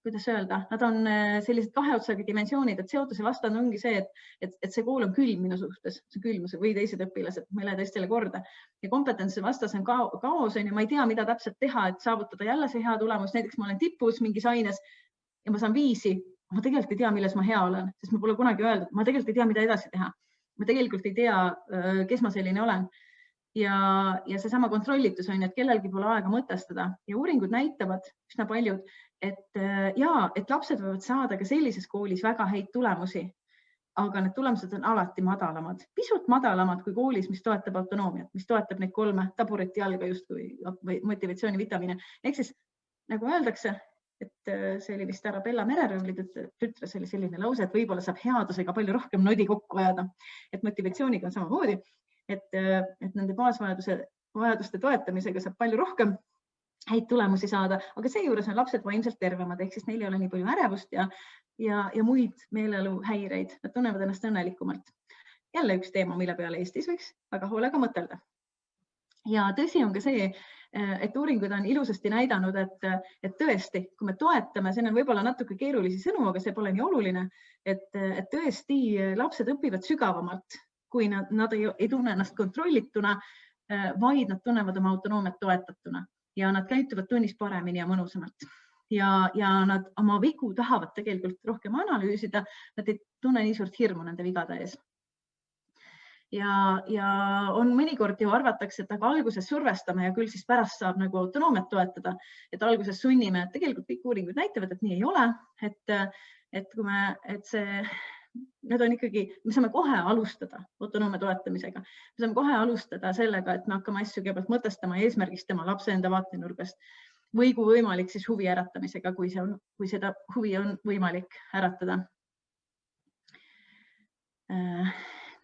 kuidas öelda, nad on sellised kahe otsaga dimensioonid, et seotuse vastand ongi see, et see kool on külm minu suhtes, see külmus või teised õpilased, ma ei lähe teistele korda. Ja kompetentsi vastas on kaos ja ma ei tea, mida täpselt teha, et saavutada jälle see hea tulemus. Näiteks ma olen tipus mingis aines ja ma saan 5. Ma tegelikult ei tea, milles ma hea olen, sest ma pole kunagi öeldud. Ma tegelikult ei tea, mida edasi teha. Ma tegelikult ei tea, kes ma selline olen. Ja seesama kontrollitus on, et kellelgi pole aega mõtestada ja uuringud näitavad üsna paljud, et lapsed võivad saada ka sellises koolis väga häid tulemusi, aga need tulemused on alati madalamad, pisut madalamad kui koolis, mis toetab autonoomiat, mis toetab neid 3 tabureti jalga justkui või motivatsioonivitamiine. Ehk siis nagu öeldakse, et see oli vist Arabella Mereröövli tütres oli selline lause, et võib-olla saab headusega palju rohkem nodi kokku ajada, et motivatsiooniga on samamoodi. Et nende baasvajaduste toetamisega saab palju rohkem häid tulemusi saada, aga seejuures on lapsed vaimselt tervemad, ehk siis neil ei ole nii palju ärevust ja muid meeleelu häireid. Nad tunnevad ennast õnnelikumalt. Jälle üks teema, mille peale Eestis võiks väga hoolega mõtelda. Ja tõsi on ka see, et uuringud on ilusasti näidanud, et tõesti, kui me toetame, see on võib-olla natuke keerulisi sõnu, aga see pole nii oluline, et tõesti lapsed õpivad sügavamalt, kui nad ei tunne ennast kontrollituna, vaid nad tunnevad oma autonoomiat toetatuna ja nad käituvad tunnis paremini ja mõnusamalt. Ja nad oma vigu tahavad tegelikult rohkem analüüsida, nad ei tunne nii suurt hirmu nende vigade ees. Ja on mõnikord ju arvatakse, et aga alguses survestame ja küll siis pärast saab nagu autonoomiat toetada, et alguses sunnime, et tegelikult kõik uuringud näitavad, et nii ei ole, need on ikkagi, me saame kohe alustada autonoomia toetamisega. Me saame kohe alustada sellega, et me hakkame asju kõigepealt mõtestama ja eesmärgistama lapse enda vaatenurgast või kui võimalik, siis huvi äratamisega, kui seda huvi on võimalik äratada.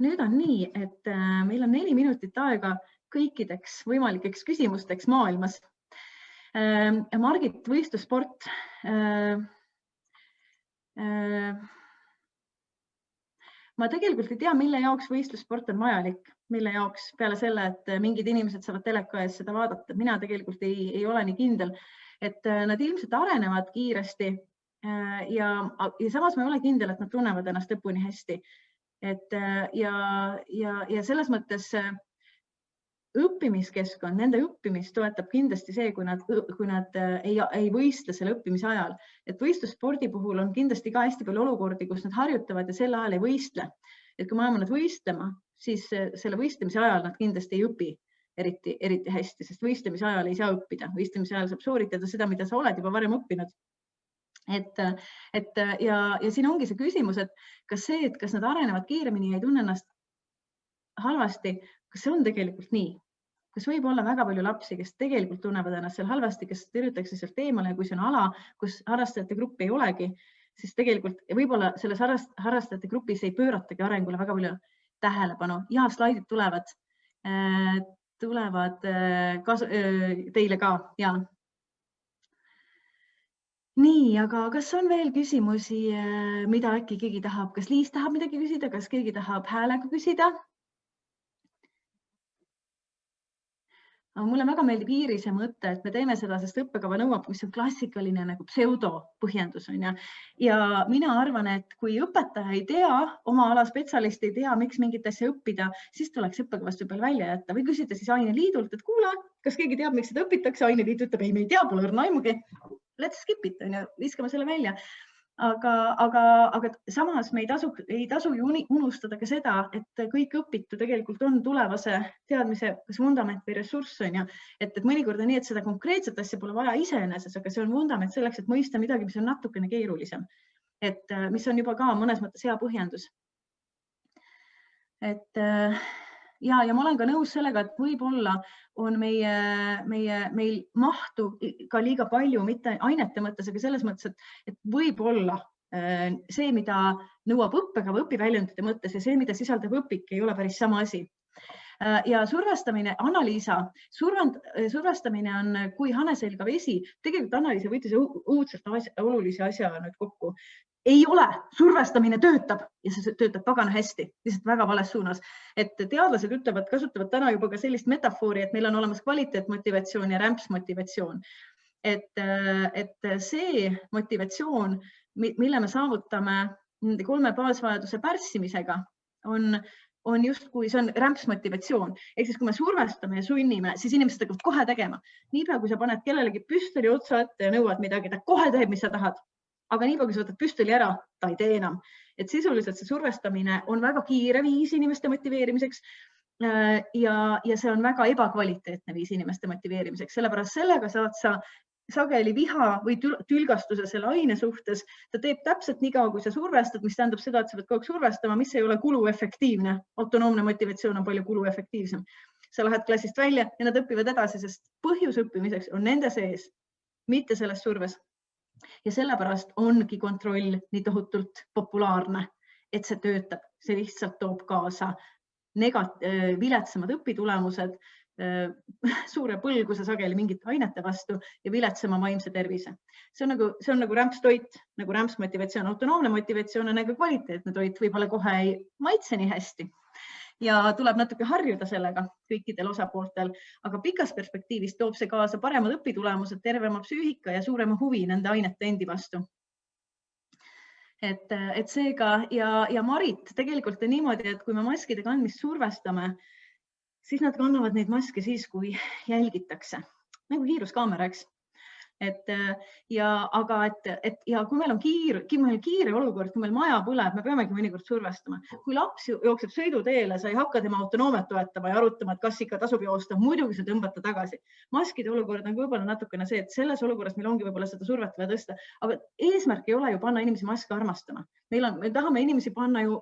Nüüd on nii, et meil on 4 minutit aega kõikideks võimalikeks küsimusteks maailmas. Margit, võistlussport. Ma tegelikult ei tea, mille jaoks võistlussport on vajalik, mille jaoks peale selle, et mingid inimesed saavad teleka ees seda vaadata. Mina tegelikult ei ole nii kindel, et nad ilmselt arenevad kiiresti ja samas ma ei ole kindel, et nad tunnevad ennast lõpuni hästi. Ja selles mõttes õppimiskeskkond, nende õppimist toetab kindlasti see, kui nad ei võistle selle õppimise ajal. Et võistlusspordi puhul on kindlasti ka hästi palju olukordi, kus nad harjutavad ja selle ajal ei võistle. Et kui me ajame nad võistlema, siis selle võistlemise ajal nad kindlasti ei õpi eriti hästi, sest võistlemise ajal ei saa õppida. Võistlemise ajal saab sooritada seda, mida sa oled juba varem õppinud. Ja siin ongi see küsimus, et kas nad arenevad kiiremini ja ei tunne ennast halvasti, kas see on tegelikult nii? Kas võib olla väga palju lapsi, kes tegelikult tunnevad ennast seal halvasti, kes tõrjutakse sealt eemale ja kui see on ala, kus harrastajate gruppi ei olegi, siis tegelikult võib-olla selles harrastajate grupis ei pööratagi arengule väga palju tähelepanu. Ja slaidid tulevad teile ka. Ja. Nii, aga kas on veel küsimusi, mida äkki keegi tahab? Kas Liis tahab midagi küsida? Kas keegi tahab häälega küsida? Mulle väga meeldib Iirise mõte, et me teeme seda, sest õppekava nõuab, mis on klassikaline nagu pseudopõhjendus. Ja mina arvan, et kui õpetaja ei tea, oma ala spetsialist ei tea, miks mingit asja õppida, siis tuleks õppekavast võib-olla välja jätta või küsida siis aineliidult, et kuule, kas keegi teab, miks seda õpitakse? Aineliit ütleb, ei, me ei tea, pole õrna aimugi. Let's skip it, viskame selle välja. Aga samas me ei tasu ju unustada ka seda, et kõik õpitu tegelikult on tulevase teadmise kas vundament või ressurss. Et mõnikord on nii, et seda konkreetset asja pole vaja iseeneses, aga see on vundament selleks, et mõista midagi, mis on natukene keerulisem. Mis on juba ka mõnes mõttes hea põhjendus. Ja ma olen ka nõus sellega, et võib-olla on meil mahtu ka liiga palju, mitte ainete mõttes, aga selles mõttes, et võib-olla see, mida nõuab õppekava õpiväljundite mõttes ja see, mida sisaldab õpik, ei ole päris sama asi. Ja survestamine, Anna-Liisa, survestamine on kui hane selga vesi. Tegelikult Anna-Liisa võttis õudselt olulise asja nüüd kokku. Ei ole, survestamine töötab ja see töötab pagana hästi, lihtsalt väga vales suunas. Et teadlased kasutavad täna juba ka sellist metafoori, et meil on olemas kvaliteetmotivatsioon ja rämpsmotivatsioon. et see motivatsioon, mille me saavutame 3 baasvajaduse pärssimisega, on justkui see on rämps motivatsioon. Ehk siis, kui me survestame ja sunnime, siis inimesed hakkavad kohe tegema. Niipea, kui sa paned kellelegi püstoli otsa ette ja nõuad midagi, ta kohe teeb, mis sa tahad. Aga niipea, kui sa võtad püstoli ära, ta ei tee enam. Et sisuliselt see survestamine on väga kiire viis inimeste motiveerimiseks ja see on väga ebakvaliteetne viis inimeste motiveerimiseks. Sellepärast sellega saad sa sageli viha või tülgastuse selle aine suhtes. Ta teeb täpselt nii kaua, kui sa survestad, mis tähendab seda, et sa pead kogu aeg survestama, mis ei ole kuluefektiivne. Autonoomne motivatsioon on palju kuluefektiivsem. Sa lähed klassist välja ja nad õpivad edasi, sest põhjus õppimiseks on nende sees, mitte selles surves. Ja sellepärast ongi kontroll nii tohutult populaarne, et see töötab. See lihtsalt toob kaasa viletsamad õpitulemused, suure põlguse sageli mingite ainete vastu ja viletsama vaimse tervise. See on nagu rämps toit, nagu rämps motivatsioon. Autonoomne motivatsioon on nagu kvaliteetne toit, võib-olla kohe ei maitse nii hästi ja tuleb natuke harjuda sellega kõikidel osapooltel, aga pikas perspektiivis toob see kaasa paremad õpitulemused, tervema psüühika ja suurema huvi nende ainete endi vastu. Et seega ja Marit tegelikult on niimoodi, et kui me maskide kandmist survestame, siis nad kannavad neid maske siis, kui jälgitakse, nagu kiiruskaamera, eks. Ja kui meil on kiire olukord, kui meil maja põleb, me peamegi mõnikord survestama. Kui laps jookseb sõiduteele, sa ei hakka tema autonoomiat toetama ja arutama, et kas ikka tasub joosta, muidugi sa tõmbad ta tagasi. Maskide olukord on võib-olla natukene see, et selles olukorras meil ongi võib-olla seda survet vaja tõsta, aga eesmärk ei ole ju panna inimesi maske armastama. Me tahame inimesi panna ju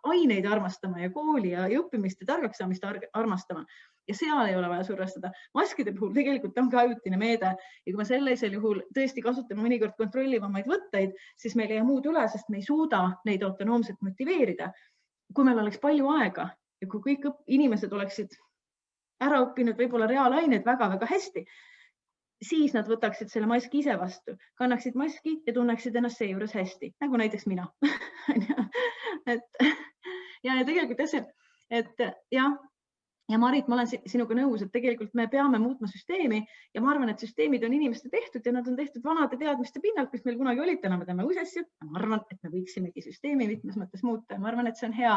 aineid armastama ja kooli ja õppimist ja targaks saamist armastama. Ja seal ei ole vaja survestada. Maskide puhul tegelikult on ka ajutine meede ja kui me sellisel juhul tõesti kasutame mõnikord kontrollivamaid võtteid, siis meil ei jää muud üle, sest me ei suuda neid autonoomselt motiveerida. Kui meil oleks palju aega ja kui kõik inimesed oleksid ära õppinud võib-olla reaalained väga-väga hästi, siis nad võtaksid selle maski ise vastu, kannaksid maski ja tunneksid ennast seejuures hästi, nagu näiteks mina. Ja tegelikult ja Marit, ma olen sinuga nõus, et tegelikult me peame muutma süsteemi ja ma arvan, et süsteemid on inimeste tehtud ja nad on tehtud vanade teadmiste pinnalt, mis meil kunagi olid, täna me teeme uusi asju. Ma arvan, et me võiksimegi süsteemi mitmes mõttes muuta. Ma arvan, et see on hea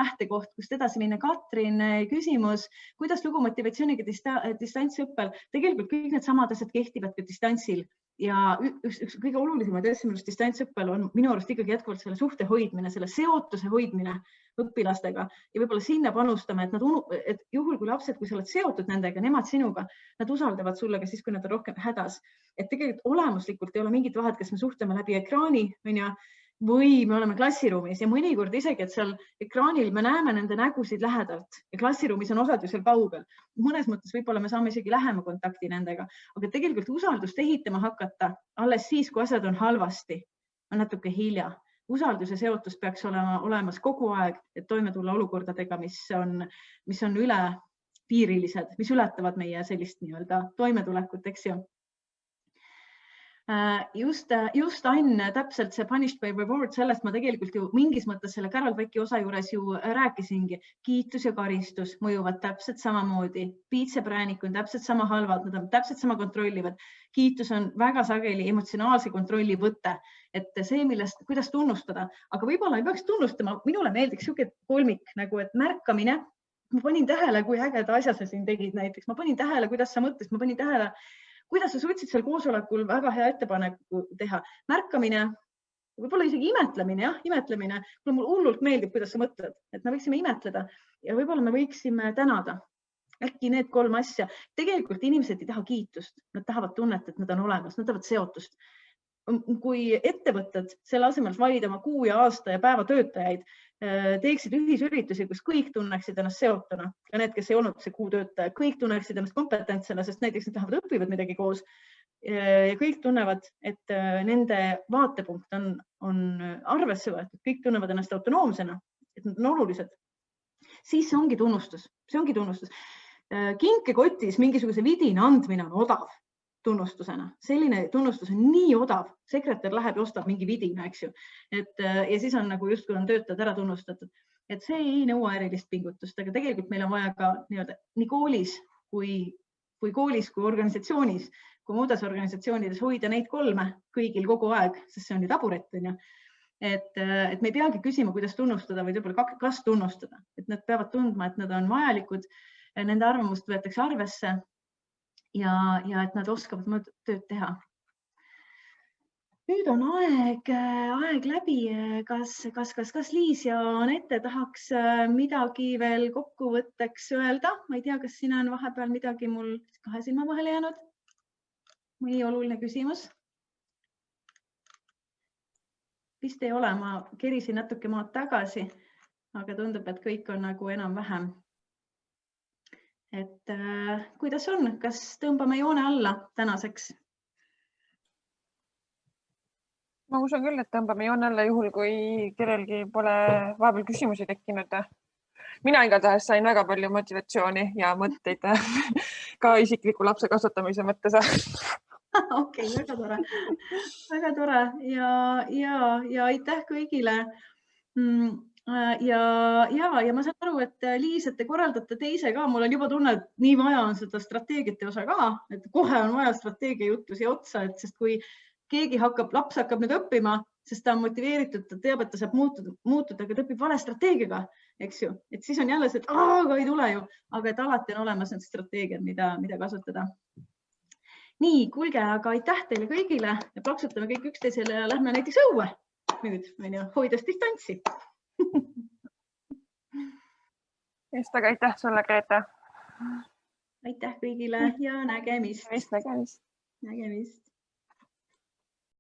lähtekoht, kust edasi minna. Katrin, küsimus, kuidas lugu motivatsiooniga distantsõppel? Tegelikult kõik need samad asjad kehtivad ka distantsil ja üks kõige olulisemaid asju distantsõppel on minu arust ikkagi jätkuvalt selle suhte hoidmine, selle seotuse hoidmine õpilastega ja võib-olla sinna panustame, et juhul kui lapsed, kui sa oled seotud nendega, nemad sinuga, nad usaldavad sulle ka siis, kui nad on rohkem hädas. Et tegelikult olemuslikult ei ole mingit vahet, kas me suhtleme läbi ekraani või me oleme klassiruumis ja mõnikord isegi, et seal ekraanil me näeme nende nägusid lähedalt ja klassiruumis on osad ju seal kaugel. Mõnes mõttes võib-olla me saame isegi lähema kontakti nendega, aga tegelikult usaldust ehitama hakata alles siis, kui asjad on halvasti, on natuke hilja. Usalduse seotus peaks olema olemas kogu aeg, et toime tulla olukordadega, mis on üle piirilised, mis ületavad meie sellist nii-öelda toimetulekut, eks ju. Just Ann, täpselt see punished by reward, sellest ma tegelikult ju mingis mõttes selle Carol Dwecki osa juures ju rääkisingi. Kiitus ja karistus mõjuvad täpselt samamoodi. Piits ja präänik on täpselt sama halvad, nad on täpselt sama kontrollivad. Kiitus on väga sageli emotsionaalse kontrolli võte, et see, kuidas tunnustada, aga võib-olla ei peaks tunnustama. Minule meeldiks siuke kolmik, nagu et märkamine. Ma panin tähele, kui ägeda asja sa siin tegid näiteks. Ma panin tähele, kuidas sa mõtlesid, ma panin tähele, kuidas sa suutsid seal koosolekul väga hea ettepaneku teha. Märkamine, võib-olla isegi imetlemine. Mulle hullult meeldib, kuidas sa mõtled, et me võiksime imetleda ja võib-olla me võiksime tänada. Äkki need 3 asja. Tegelikult inimesed ei taha kiitust, nad tahavad tunnet, et nad on olemas, nad tahavad seotust. Kui ettevõtted selle asemel valida oma kuu ja aasta ja päeva töötajaid, teeksid ühisüritusi, kus kõik tunneksid ennast seotuna ja need, kes ei olnud see kuu töötaja, kõik tunneksid ennast kompetentsena, sest näiteks nad tahavad õppivad midagi koos ja kõik tunnevad, et nende vaatepunkt on arvesse võetud, kõik tunnevad ennast autonoomsena, et nad on olulised. Siis see ongi tunnustus. Kinkekotis mingisuguse vidina andmine on odav tunnustusena. Selline tunnustus on nii odav. Sekretär läheb ja ostab mingi vidina, eks ju. Ja siis on nagu justkui on töötajad ära tunnustatud. Et see ei nõua erilist pingutust, aga tegelikult meil on vaja ka nii koolis kui kui koolis, kui organisatsioonis, kui muudes organisatsioonides hoida neid 3 kõigil kogu aeg, sest see on ju taburet, on ju. Et me ei peagi küsima, kuidas tunnustada, vaid võib-olla kas tunnustada, et nad peavad tundma, et nad on vajalikud, nende arvamust võetakse arvesse ja et nad oskavad oma tööd teha. Nüüd on aeg läbi. Kas Liis ja Anette tahaks midagi veel kokkuvõtteks öelda? Ma ei tea, kas siin on vahepeal midagi mul 2 silma vahele jäänud? Mõni oluline küsimus? Vist ei ole, ma kerisin natuke maad tagasi, aga tundub, et kõik on nagu enam-vähem. Et kuidas on? Kas tõmbame joone alla tänaseks? Ma usun küll, et tõmbame joone alla juhul, kui kellelgi pole vahepeal küsimusi tekkinud. Mina igatahes sain väga palju motivatsiooni ja mõtteid ka isikliku lapse kasvatamise mõttes. Okei, väga tore. Väga tore ja aitäh kõigile. Ja ma saan aru, et Liis, et te korraldate teise ka. Mul on juba tunne, et nii vaja on seda strateegiate osa ka, et kohe on vaja strateegia juttu siia otsa, et sest kui laps hakkab nüüd õppima, sest ta on motiveeritud, ta teab, et ta saab muutuda, aga ta õpib vale strateegiaga, eks ju. Et siis on jälle see, et aga ei tule ju, aga et alati on olemas need strateegiad, mida kasutada. Nii, kuulge, aga aitäh teile kõigile ja plaksutame kõik üksteisele ja lähme näiteks õue nüüd, hoides distantsi. Just, aga aitäh sulle, Grete. Aitäh kõigile ja nägemist. Nägemist. Nägemist.